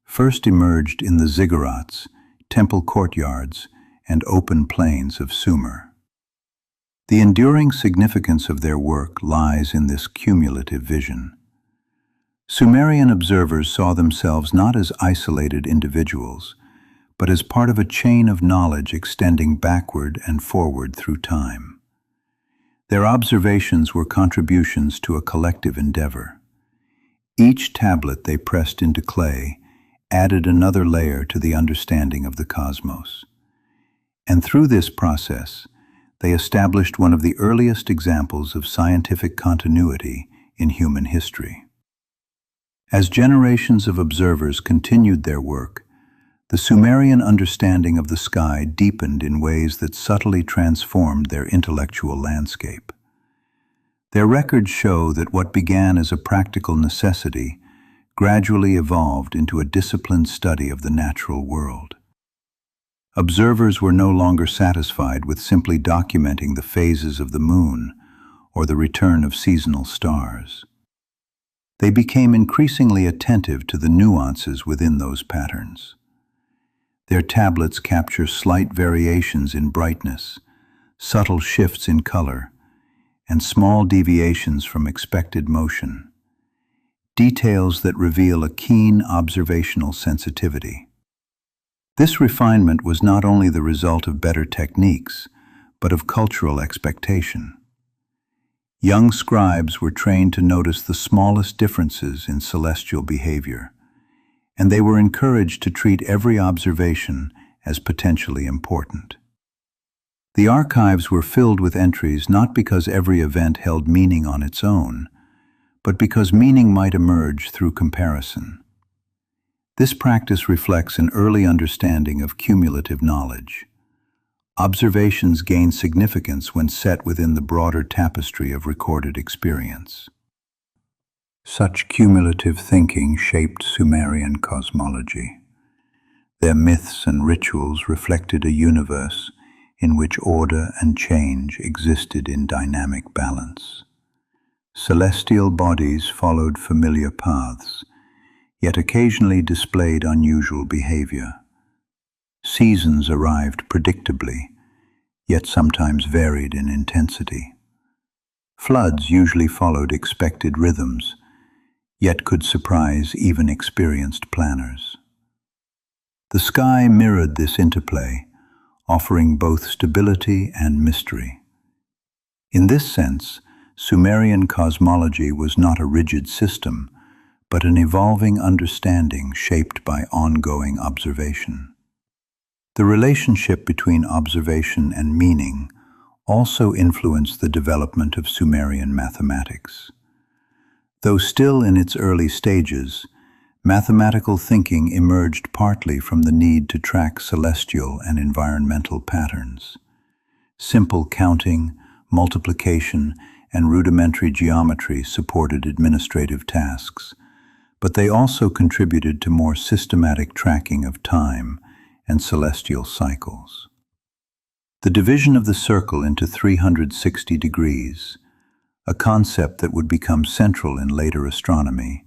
first emerged in the ziggurats, temple courtyards, and open plains of Sumer. The enduring significance of their work lies in this cumulative vision. Sumerian observers saw themselves not as isolated individuals, but as part of a chain of knowledge extending backward and forward through time. Their observations were contributions to a collective endeavor. Each tablet they pressed into clay added another layer to the understanding of the cosmos. And through this process, they established one of the earliest examples of scientific continuity in human history. As generations of observers continued their work, the Sumerian understanding of the sky deepened in ways that subtly transformed their intellectual landscape. Their records show that what began as a practical necessity gradually evolved into a disciplined study of the natural world. Observers were no longer satisfied with simply documenting the phases of the moon or the return of seasonal stars. They became increasingly attentive to the nuances within those patterns. Their tablets capture slight variations in brightness, subtle shifts in color, and small deviations from expected motion, details that reveal a keen observational sensitivity. This refinement was not only the result of better techniques, but of cultural expectation. Young scribes were trained to notice the smallest differences in celestial behavior, and they were encouraged to treat every observation as potentially important. The archives were filled with entries not because every event held meaning on its own, but because meaning might emerge through comparison. This practice reflects an early understanding of cumulative knowledge. Observations gain significance when set within the broader tapestry of recorded experience. Such cumulative thinking shaped Sumerian cosmology. Their myths and rituals reflected a universe in which order and change existed in dynamic balance. Celestial bodies followed familiar paths, yet occasionally displayed unusual behavior. Seasons arrived predictably, yet sometimes varied in intensity. Floods usually followed expected rhythms, yet could surprise even experienced planners. The sky mirrored this interplay, offering both stability and mystery. In this sense, Sumerian cosmology was not a rigid system, but an evolving understanding shaped by ongoing observation. The relationship between observation and meaning also influenced the development of Sumerian mathematics. Though still in its early stages, mathematical thinking emerged partly from the need to track celestial and environmental patterns. Simple counting, multiplication, and rudimentary geometry supported administrative tasks, but they also contributed to more systematic tracking of time and celestial cycles. The division of the circle into 360 degrees, a concept that would become central in later astronomy,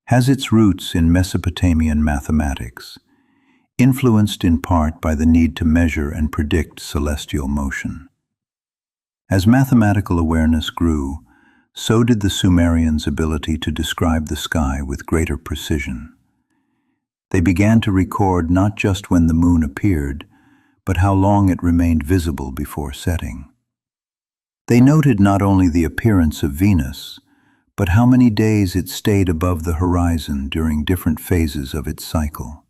has its roots in Mesopotamian mathematics, influenced in part by the need to measure and predict celestial motion. As mathematical awareness grew, so did the Sumerians' ability to describe the sky with greater precision. They began to record not just when the moon appeared, but how long it remained visible before setting. They noted not only the appearance of Venus, but how many days it stayed above the horizon during different phases of its cycle.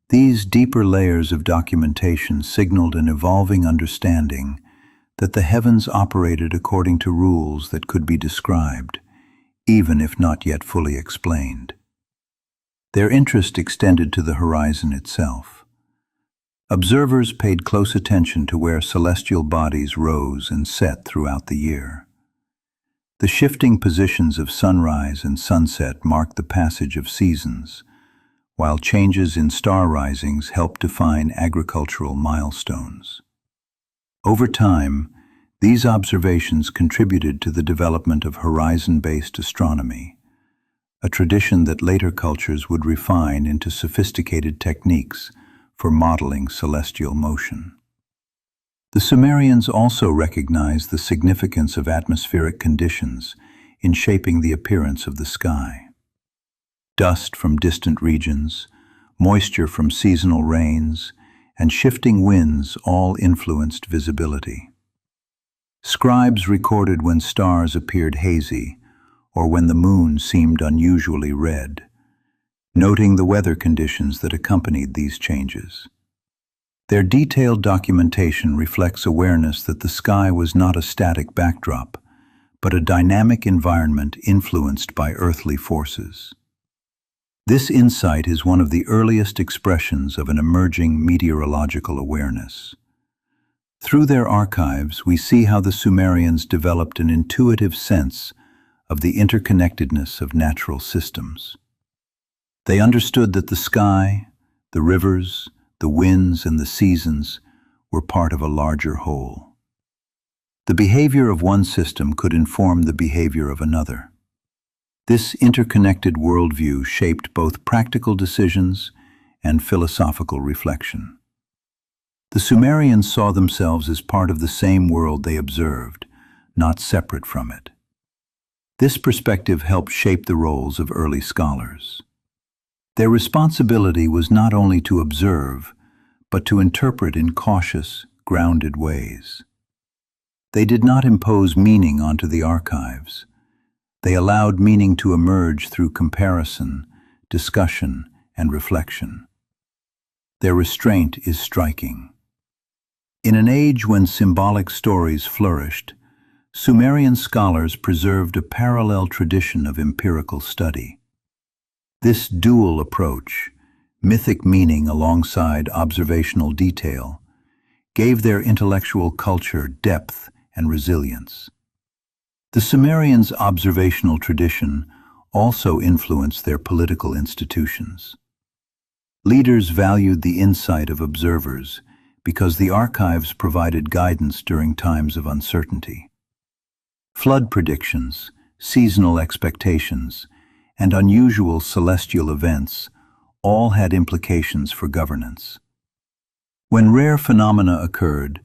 These deeper layers of documentation signaled an evolving understanding that the heavens operated according to rules that could be described, even if not yet fully explained. Their interest extended to the horizon itself. Observers paid close attention to where celestial bodies rose and set throughout the year. The shifting positions of sunrise and sunset marked the passage of seasons, while changes in star risings helped define agricultural milestones. Over time, These observations contributed to the development of horizon-based astronomy, a tradition that later cultures would refine into sophisticated techniques for modeling celestial motion. The Sumerians also recognized the significance of atmospheric conditions in shaping the appearance of the sky. Dust from distant regions, moisture from seasonal rains, and shifting winds all influenced visibility. Scribes recorded when stars appeared hazy or when the moon seemed unusually red, noting the weather conditions that accompanied these changes. Their detailed documentation reflects awareness that the sky was not a static backdrop, but a dynamic environment influenced by earthly forces. This insight is one of the earliest expressions of an emerging meteorological awareness. Through their archives, we see how the Sumerians developed an intuitive sense of the interconnectedness of natural systems. They understood that the sky, the rivers, the winds, and the seasons were part of a larger whole. The behavior of one system could inform the behavior of another. This interconnected worldview shaped both practical decisions and philosophical reflection. The Sumerians saw themselves as part of the same world they observed, not separate from it. This perspective helped shape the roles of early scholars. Their responsibility was not only to observe, but to interpret in cautious, grounded ways. They did not impose meaning onto the archives. They allowed meaning to emerge through comparison, discussion, and reflection. Their restraint is striking. In an age when symbolic stories flourished, Sumerian scholars preserved a parallel tradition of empirical study. This dual approach, mythic meaning alongside observational detail, gave their intellectual culture depth and resilience. The Sumerians' observational tradition also influenced their political institutions. Leaders valued the insight of observers because the archives provided guidance during times of uncertainty. Flood predictions, seasonal expectations, and unusual celestial events all had implications for governance. When rare phenomena occurred,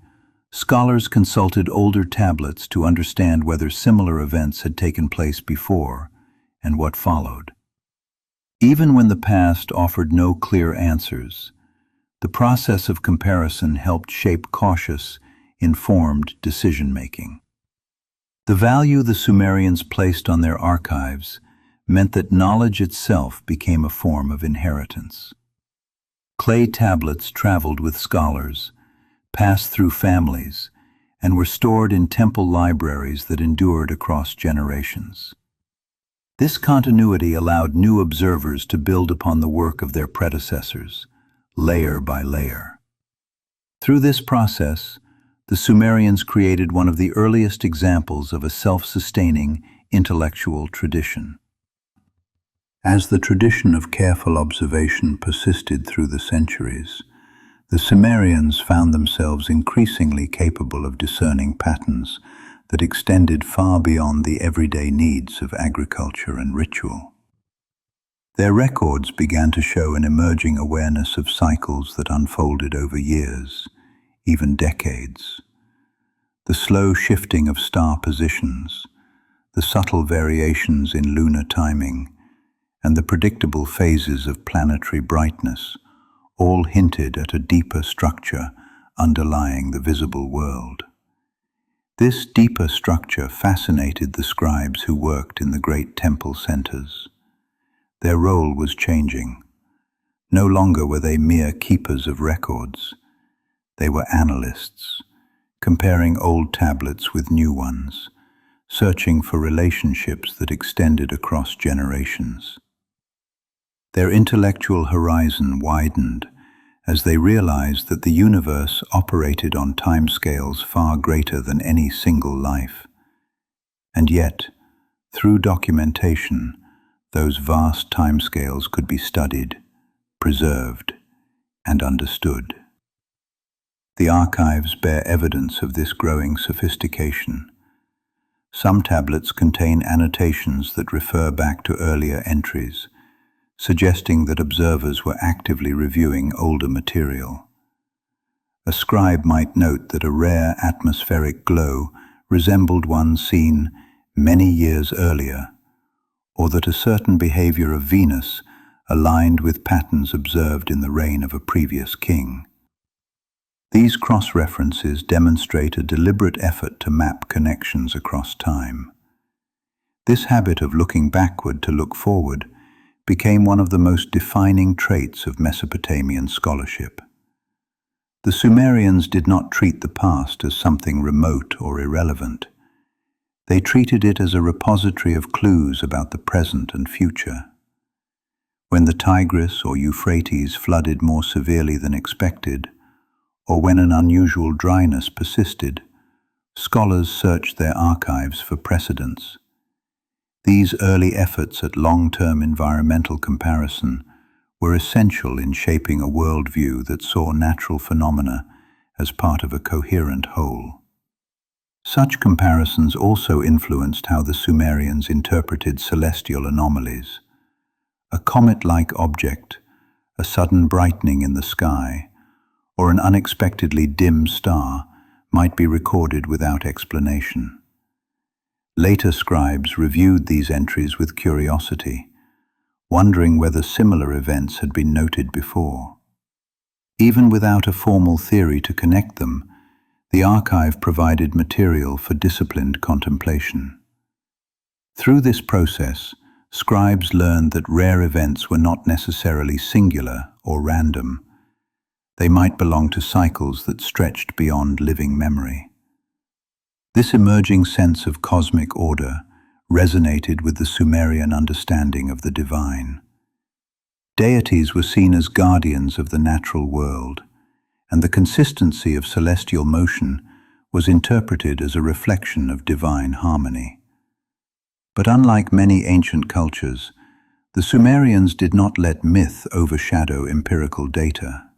scholars consulted older tablets to understand whether similar events had taken place before and what followed. Even when the past offered no clear answers, the process of comparison helped shape cautious, informed decision-making. The value the Sumerians placed on their archives meant that knowledge itself became a form of inheritance. Clay tablets traveled with scholars, passed through families, and were stored in temple libraries that endured across generations. This continuity allowed new observers to build upon the work of their predecessors, layer by layer. Through this process, the Sumerians created one of the earliest examples of a self-sustaining intellectual tradition. As the tradition of careful observation persisted through the centuries, the Sumerians found themselves increasingly capable of discerning patterns that extended far beyond the everyday needs of agriculture and ritual. Their records began to show an emerging awareness of cycles that unfolded over years, even decades. The slow shifting of star positions, the subtle variations in lunar timing, and the predictable phases of planetary brightness all hinted at a deeper structure underlying the visible world. This deeper structure fascinated the scribes who worked in the great temple centers. Their role was changing. No longer were they mere keepers of records. They were analysts, comparing old tablets with new ones, searching for relationships that extended across generations. Their intellectual horizon widened as they realized that the universe operated on timescales far greater than any single life. And yet, through documentation, those vast timescales could be studied, preserved, and understood. The archives bear evidence of this growing sophistication. Some tablets contain annotations that refer back to earlier entries, suggesting that observers were actively reviewing older material. A scribe might note that a rare atmospheric glow resembled one seen many years earlier, or that a certain behavior of Venus aligned with patterns observed in the reign of a previous king. These cross-references demonstrate a deliberate effort to map connections across time. This habit of looking backward to look forward became one of the most defining traits of Mesopotamian scholarship. The Sumerians did not treat the past as something remote or irrelevant. They treated it as a repository of clues about the present and future. When the Tigris or Euphrates flooded more severely than expected, or when an unusual dryness persisted, scholars searched their archives for precedents. These early efforts at long-term environmental comparison were essential in shaping a worldview that saw natural phenomena as part of a coherent whole. Such comparisons also influenced how the Sumerians interpreted celestial anomalies. A comet-like object, a sudden brightening in the sky, or an unexpectedly dim star might be recorded without explanation. Later scribes reviewed these entries with curiosity, wondering whether similar events had been noted before. Even without a formal theory to connect them, the archive provided material for disciplined contemplation. Through this process, scribes learned that rare events were not necessarily singular or random. They might belong to cycles that stretched beyond living memory. This emerging sense of cosmic order resonated with the Sumerian understanding of the divine. Deities were seen as guardians of the natural world, and the consistency of celestial motion was interpreted as a reflection of divine harmony. But unlike many ancient cultures, the Sumerians did not let myth overshadow empirical data.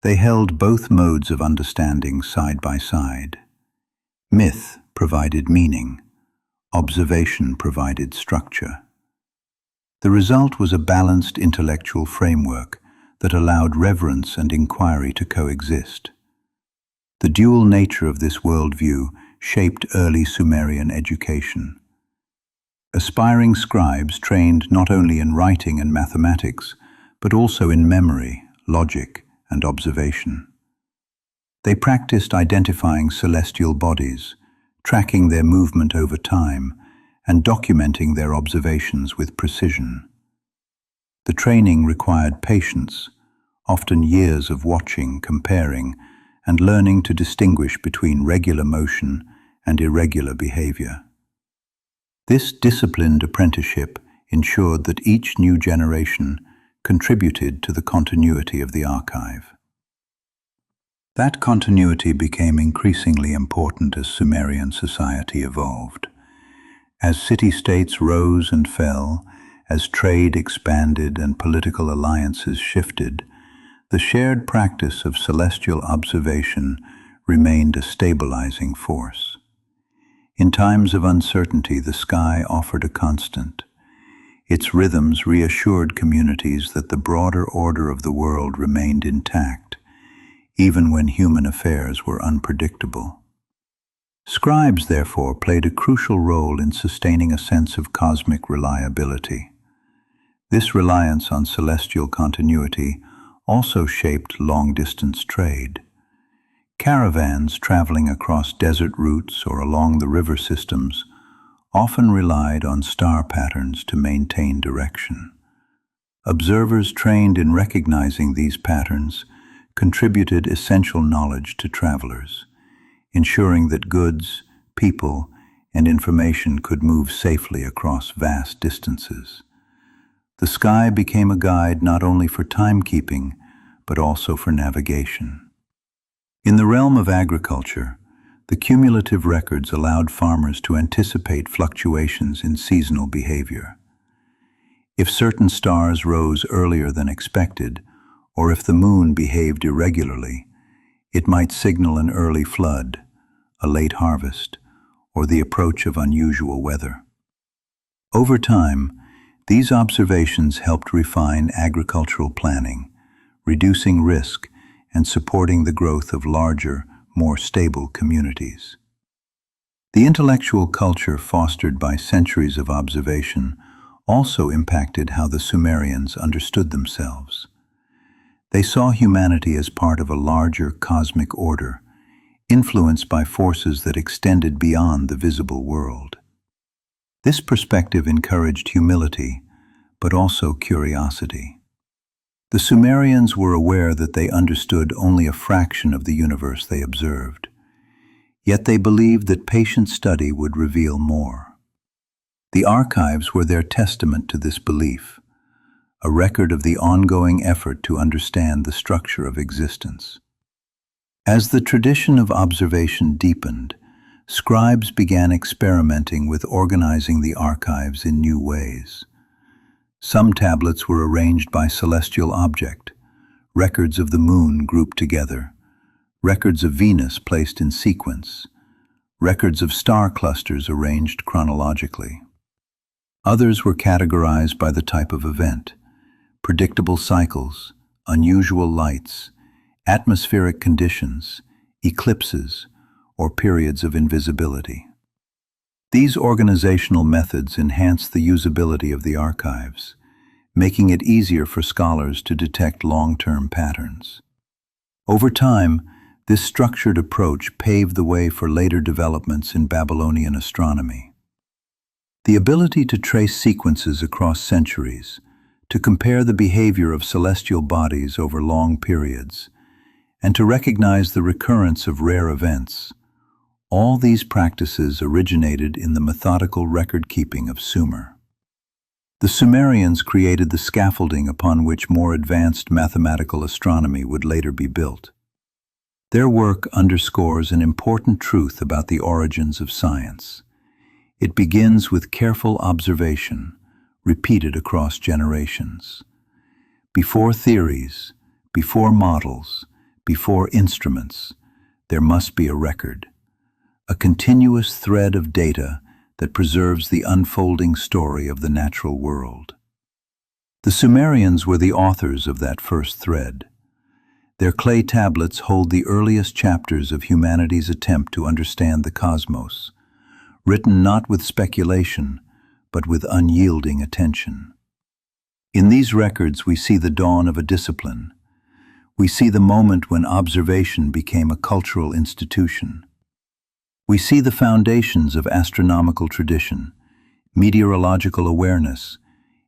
They held both modes of understanding side by side. Myth provided meaning, observation provided structure. The result was a balanced intellectual framework that allowed reverence and inquiry to coexist. The dual nature of this worldview shaped early Sumerian education. Aspiring scribes trained not only in writing and mathematics, but also in memory, logic, and observation. They practiced identifying celestial bodies, tracking their movement over time, and documenting their observations with precision. The training required patience, often years of watching, comparing, and learning to distinguish between regular motion and irregular behavior. This disciplined apprenticeship ensured that each new generation contributed to the continuity of the archive. That continuity became increasingly important as Sumerian society evolved. As city-states rose and fell, as trade expanded and political alliances shifted, the shared practice of celestial observation remained a stabilizing force. In times of uncertainty, the sky offered a constant. Its rhythms reassured communities that the broader order of the world remained intact, even when human affairs were unpredictable. Scribes, therefore, played a crucial role in sustaining a sense of cosmic reliability. This reliance on celestial continuity also shaped long-distance trade. Caravans traveling across desert routes or along the river systems often relied on star patterns to maintain direction. Observers trained in recognizing these patterns contributed essential knowledge to travelers, ensuring that goods, people, and information could move safely across vast distances. The sky became a guide not only for timekeeping, but also for navigation. In the realm of agriculture, the cumulative records allowed farmers to anticipate fluctuations in seasonal behavior. If certain stars rose earlier than expected, or if the moon behaved irregularly, It might signal an early flood, a late harvest, or the approach of unusual weather. Over time, these observations helped refine agricultural planning, reducing risk and supporting the growth of larger, more stable communities. The intellectual culture fostered by centuries of observation also impacted how the Sumerians understood themselves. They saw humanity as part of a larger cosmic order, influenced by forces that extended beyond the visible world. This perspective encouraged humility, but also curiosity. The Sumerians were aware that they understood only a fraction of the universe they observed, yet they believed that patient study would reveal more. The archives were their testament to this belief, a record of the ongoing effort to understand the structure of existence. As the tradition of observation deepened, scribes began experimenting with organizing the archives in new ways. Some tablets were arranged by celestial object, records of the moon grouped together, records of Venus placed in sequence, records of star clusters arranged chronologically. Others were categorized by the type of event: predictable cycles, unusual lights, atmospheric conditions, eclipses, or periods of invisibility. These organizational methods enhanced the usability of the archives, making it easier for scholars to detect long-term patterns. Over time, this structured approach paved the way for later developments in Babylonian astronomy. The ability to trace sequences across centuries, to compare the behavior of celestial bodies over long periods, and to recognize the recurrence of rare events, all these practices originated in the methodical record-keeping of Sumer. The Sumerians created the scaffolding upon which more advanced mathematical astronomy would later be built. Their work underscores an important truth about the origins of science. It begins with careful observation, repeated across generations. Before theories, before models, before instruments, there must be a record, a continuous thread of data that preserves the unfolding story of the natural world. The Sumerians were the authors of that first thread. Their clay tablets hold the earliest chapters of humanity's attempt to understand the cosmos, written not with speculation, but with unyielding attention. In these records we see the dawn of a discipline. We see the moment when observation became a cultural institution. We see the foundations of astronomical tradition, meteorological awareness,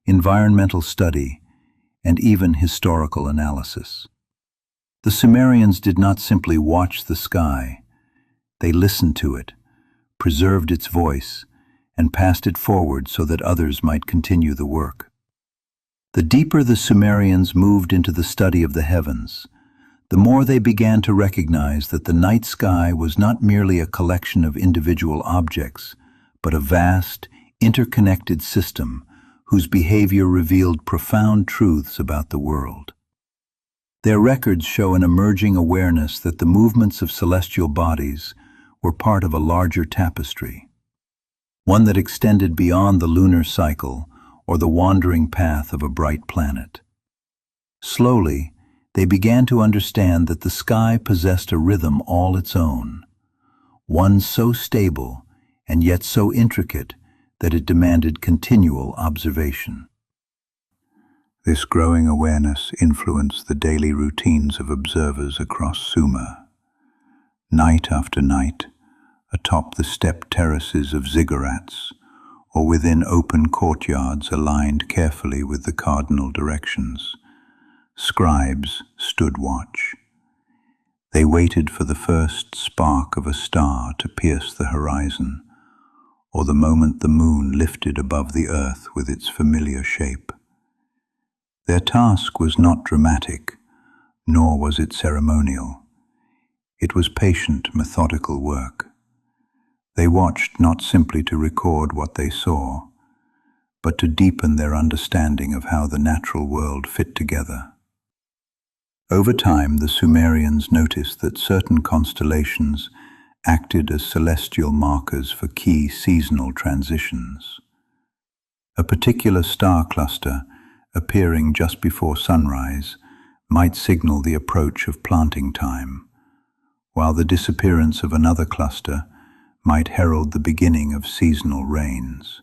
environmental study, and even historical analysis. The Sumerians did not simply watch the sky. They listened to it, preserved its voice, and passed it forward so that others might continue the work. The deeper the Sumerians moved into the study of the heavens, the more they began to recognize that the night sky was not merely a collection of individual objects, but a vast, interconnected system whose behavior revealed profound truths about the world. Their records show an emerging awareness that the movements of celestial bodies were part of a larger tapestry, one that extended beyond the lunar cycle or the wandering path of a bright planet. Slowly, they began to understand that the sky possessed a rhythm all its own, one so stable and yet so intricate that it demanded continual observation. This growing awareness influenced the daily routines of observers across Sumer. Night after night, atop the step terraces of ziggurats, or within open courtyards aligned carefully with the cardinal directions, scribes stood watch. They waited for the first spark of a star to pierce the horizon, or the moment the moon lifted above the earth with its familiar shape. Their task was not dramatic, nor was it ceremonial. It was patient, methodical work. They watched not simply to record what they saw, but to deepen their understanding of how the natural world fit together. Over time, the Sumerians noticed that certain constellations acted as celestial markers for key seasonal transitions. A particular star cluster, appearing just before sunrise, might signal the approach of planting time, while the disappearance of another cluster might herald the beginning of seasonal rains.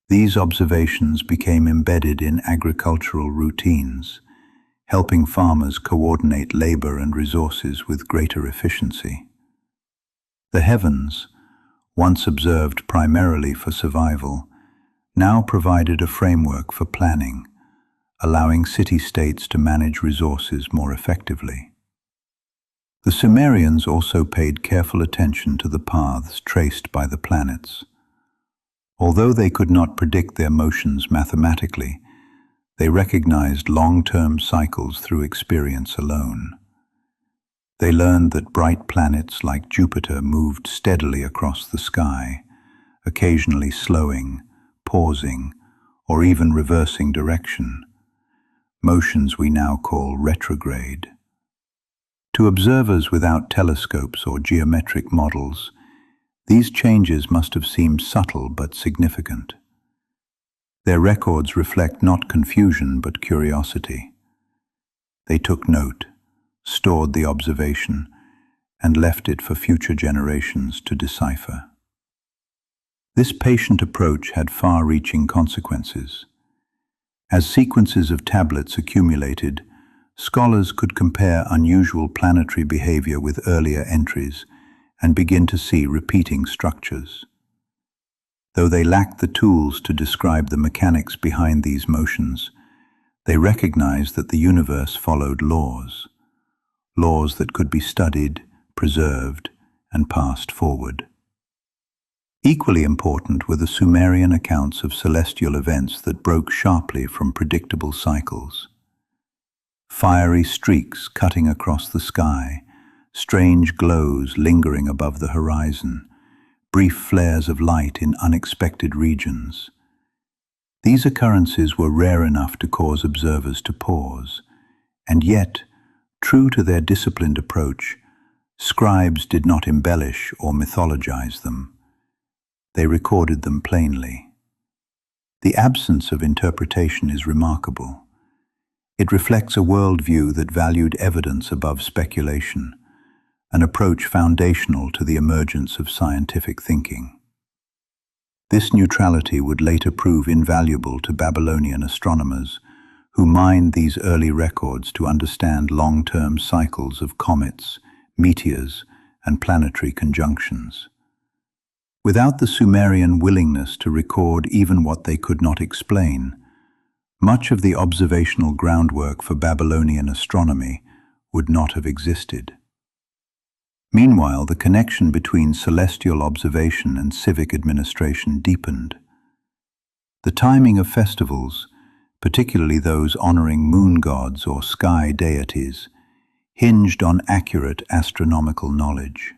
These observations became embedded in agricultural routines, helping farmers coordinate labor and resources with greater efficiency. The heavens, once observed primarily for survival, now provided a framework for planning, allowing city-states to manage resources more effectively. The Sumerians also paid careful attention to the paths traced by the planets. Although they could not predict their motions mathematically, they recognized long-term cycles through experience alone. They learned that bright planets like Jupiter moved steadily across the sky, occasionally slowing, pausing, or even reversing direction, motions we now call retrograde. To observers without telescopes or geometric models, these changes must have seemed subtle but significant. Their records reflect not confusion but curiosity. They took note, stored the observation, and left it for future generations to decipher. This patient approach had far-reaching consequences. As sequences of tablets accumulated, scholars could compare unusual planetary behavior with earlier entries and begin to see repeating structures. Though they lacked the tools to describe the mechanics behind these motions, they recognized that the universe followed laws that could be studied, preserved, and passed forward. Equally important were the Sumerian accounts of celestial events that broke sharply from predictable cycles. Fiery streaks cutting across the sky, strange glows lingering above the horizon, brief flares of light in unexpected regions. These occurrences were rare enough to cause observers to pause, and yet, true to their disciplined approach, scribes did not embellish or mythologize them. They recorded them plainly. The absence of interpretation is remarkable. It reflects a worldview that valued evidence above speculation, an approach foundational to the emergence of scientific thinking. This neutrality would later prove invaluable to Babylonian astronomers, who mined these early records to understand long-term cycles of comets, meteors, and planetary conjunctions. Without the Sumerian willingness to record even what they could not explain, much of the observational groundwork for Babylonian astronomy would not have existed. Meanwhile, the connection between celestial observation and civic administration deepened. The timing of festivals, particularly those honoring moon gods or sky deities, hinged on accurate astronomical knowledge.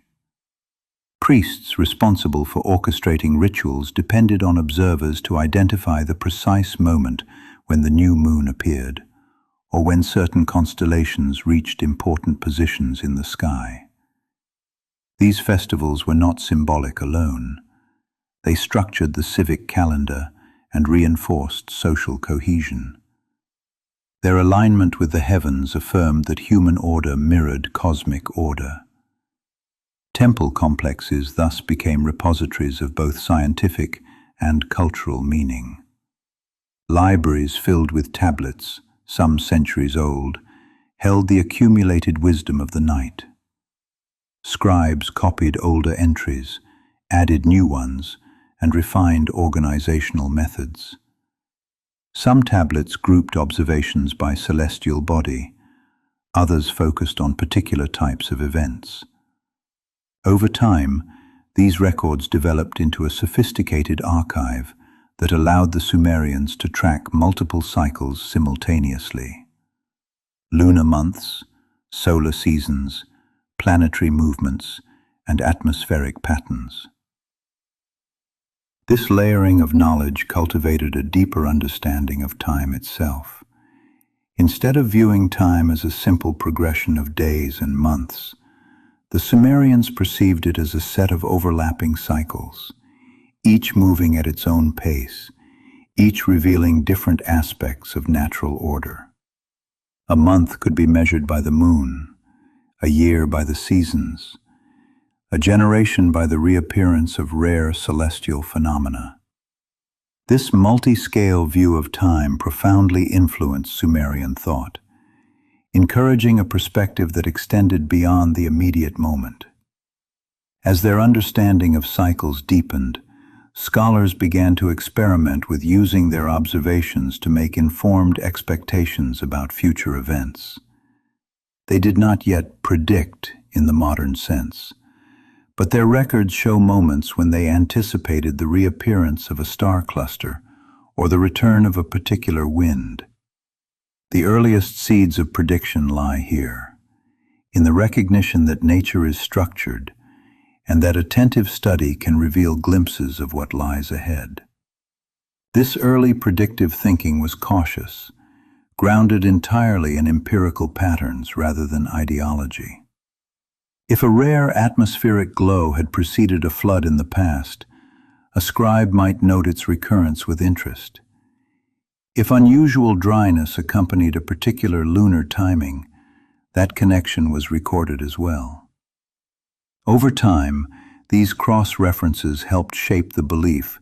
Priests responsible for orchestrating rituals depended on observers to identify the precise moment when the new moon appeared, or when certain constellations reached important positions in the sky. These festivals were not symbolic alone. They structured the civic calendar and reinforced social cohesion. Their alignment with the heavens affirmed that human order mirrored cosmic order. Temple complexes thus became repositories of both scientific and cultural meaning. Libraries filled with tablets, some centuries old, held the accumulated wisdom of the night. Scribes copied older entries, added new ones, and refined organizational methods. Some tablets grouped observations by celestial body, others focused on particular types of events. Over time, these records developed into a sophisticated archive that allowed the Sumerians to track multiple cycles simultaneously. Lunar months, solar seasons, planetary movements, and atmospheric patterns. This layering of knowledge cultivated a deeper understanding of time itself. Instead of viewing time as a simple progression of days and months, the Sumerians perceived it as a set of overlapping cycles, each moving at its own pace, each revealing different aspects of natural order. A month could be measured by the moon, a year by the seasons, a generation by the reappearance of rare celestial phenomena. This multi-scale view of time profoundly influenced Sumerian thought, encouraging a perspective that extended beyond the immediate moment. As their understanding of cycles deepened, scholars began to experiment with using their observations to make informed expectations about future events. They did not yet predict in the modern sense, but their records show moments when they anticipated the reappearance of a star cluster or the return of a particular wind. The earliest seeds of prediction lie here, in the recognition that nature is structured and that attentive study can reveal glimpses of what lies ahead. This early predictive thinking was cautious, grounded entirely in empirical patterns rather than ideology. If a rare atmospheric glow had preceded a flood in the past, a scribe might note its recurrence with interest. If unusual dryness accompanied a particular lunar timing, that connection was recorded as well. Over time, these cross-references helped shape the belief,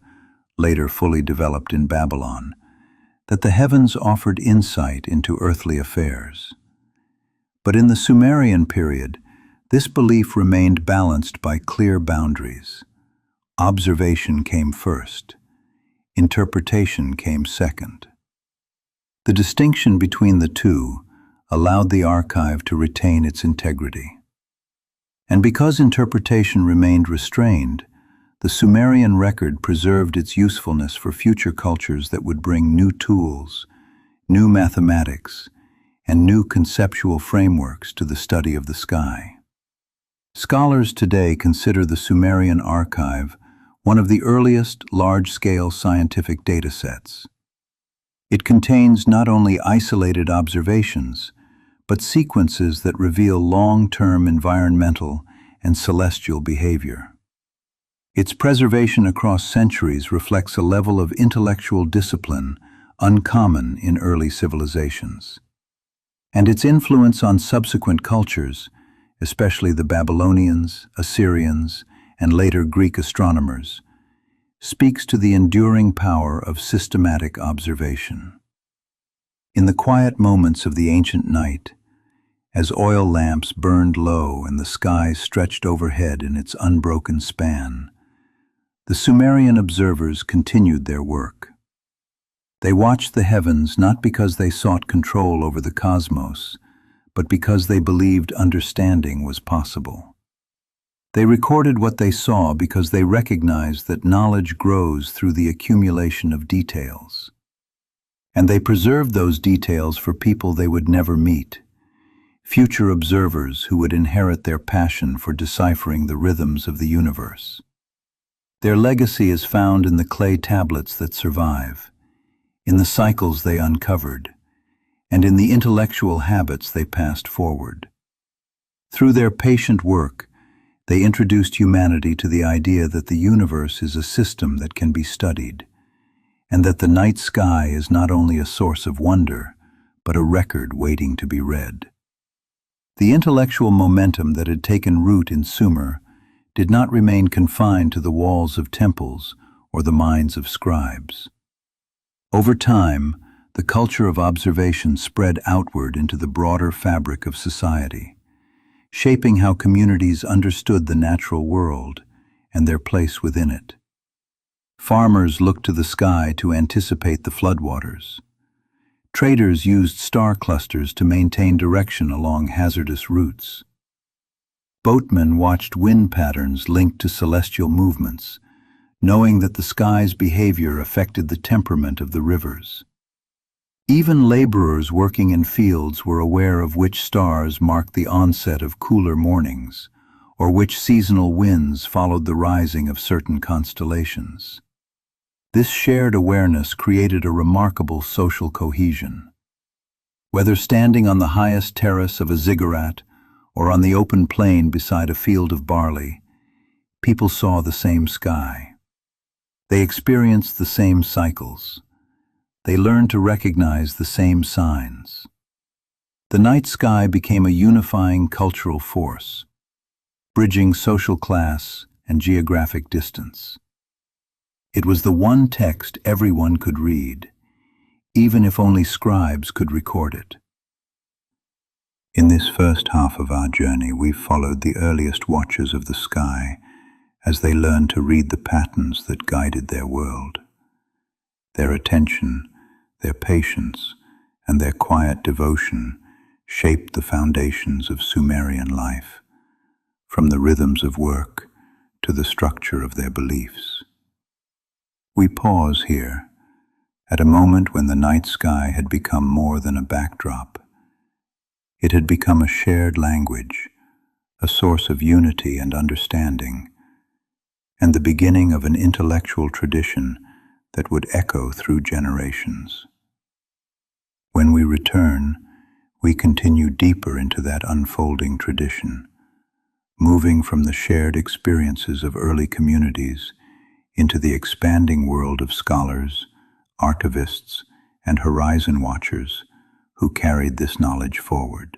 later fully developed in Babylon, that the heavens offered insight into earthly affairs. But in the Sumerian period, this belief remained balanced by clear boundaries. Observation came first. Interpretation came second. The distinction between the two allowed the archive to retain its integrity. And because interpretation remained restrained, the Sumerian record preserved its usefulness for future cultures that would bring new tools, new mathematics, and new conceptual frameworks to the study of the sky. Scholars today consider the Sumerian archive one of the earliest large-scale scientific datasets. It contains not only isolated observations, but sequences that reveal long-term environmental and celestial behavior. Its preservation across centuries reflects a level of intellectual discipline uncommon in early civilizations. And its influence on subsequent cultures, especially the Babylonians, Assyrians, and later Greek astronomers, speaks to the enduring power of systematic observation. In the quiet moments of the ancient night, as oil lamps burned low and the sky stretched overhead in its unbroken span, the Sumerian observers continued their work. They watched the heavens not because they sought control over the cosmos, but because they believed understanding was possible. They recorded what they saw because they recognized that knowledge grows through the accumulation of details. And they preserved those details for people they would never meet, future observers who would inherit their passion for deciphering the rhythms of the universe. Their legacy is found in the clay tablets that survive, in the cycles they uncovered, and in the intellectual habits they passed forward. Through their patient work, they introduced humanity to the idea that the universe is a system that can be studied, and that the night sky is not only a source of wonder, but a record waiting to be read. The intellectual momentum that had taken root in Sumer did not remain confined to the walls of temples or the minds of scribes. Over time, the culture of observation spread outward into the broader fabric of society, shaping how communities understood the natural world and their place within it. Farmers looked to the sky to anticipate the floodwaters. Traders used star clusters to maintain direction along hazardous routes. Boatmen watched wind patterns linked to celestial movements, knowing that the sky's behavior affected the temperament of the rivers. Even laborers working in fields were aware of which stars marked the onset of cooler mornings, or which seasonal winds followed the rising of certain constellations. This shared awareness created a remarkable social cohesion. Whether standing on the highest terrace of a ziggurat or on the open plain beside a field of barley, people saw the same sky. They experienced the same cycles. They learned to recognize the same signs. The night sky became a unifying cultural force, bridging social class and geographic distance. It was the one text everyone could read, even if only scribes could record it. In this first half of our journey, we've followed the earliest watchers of the sky as they learned to read the patterns that guided their world. Their attention, their patience, and their quiet devotion shaped the foundations of Sumerian life, from the rhythms of work to the structure of their beliefs. We pause here, at a moment when the night sky had become more than a backdrop. It had become a shared language, a source of unity and understanding, and the beginning of an intellectual tradition that would echo through generations. When we return, we continue deeper into that unfolding tradition, moving from the shared experiences of early communities into the expanding world of scholars, archivists, and horizon watchers who carried this knowledge forward.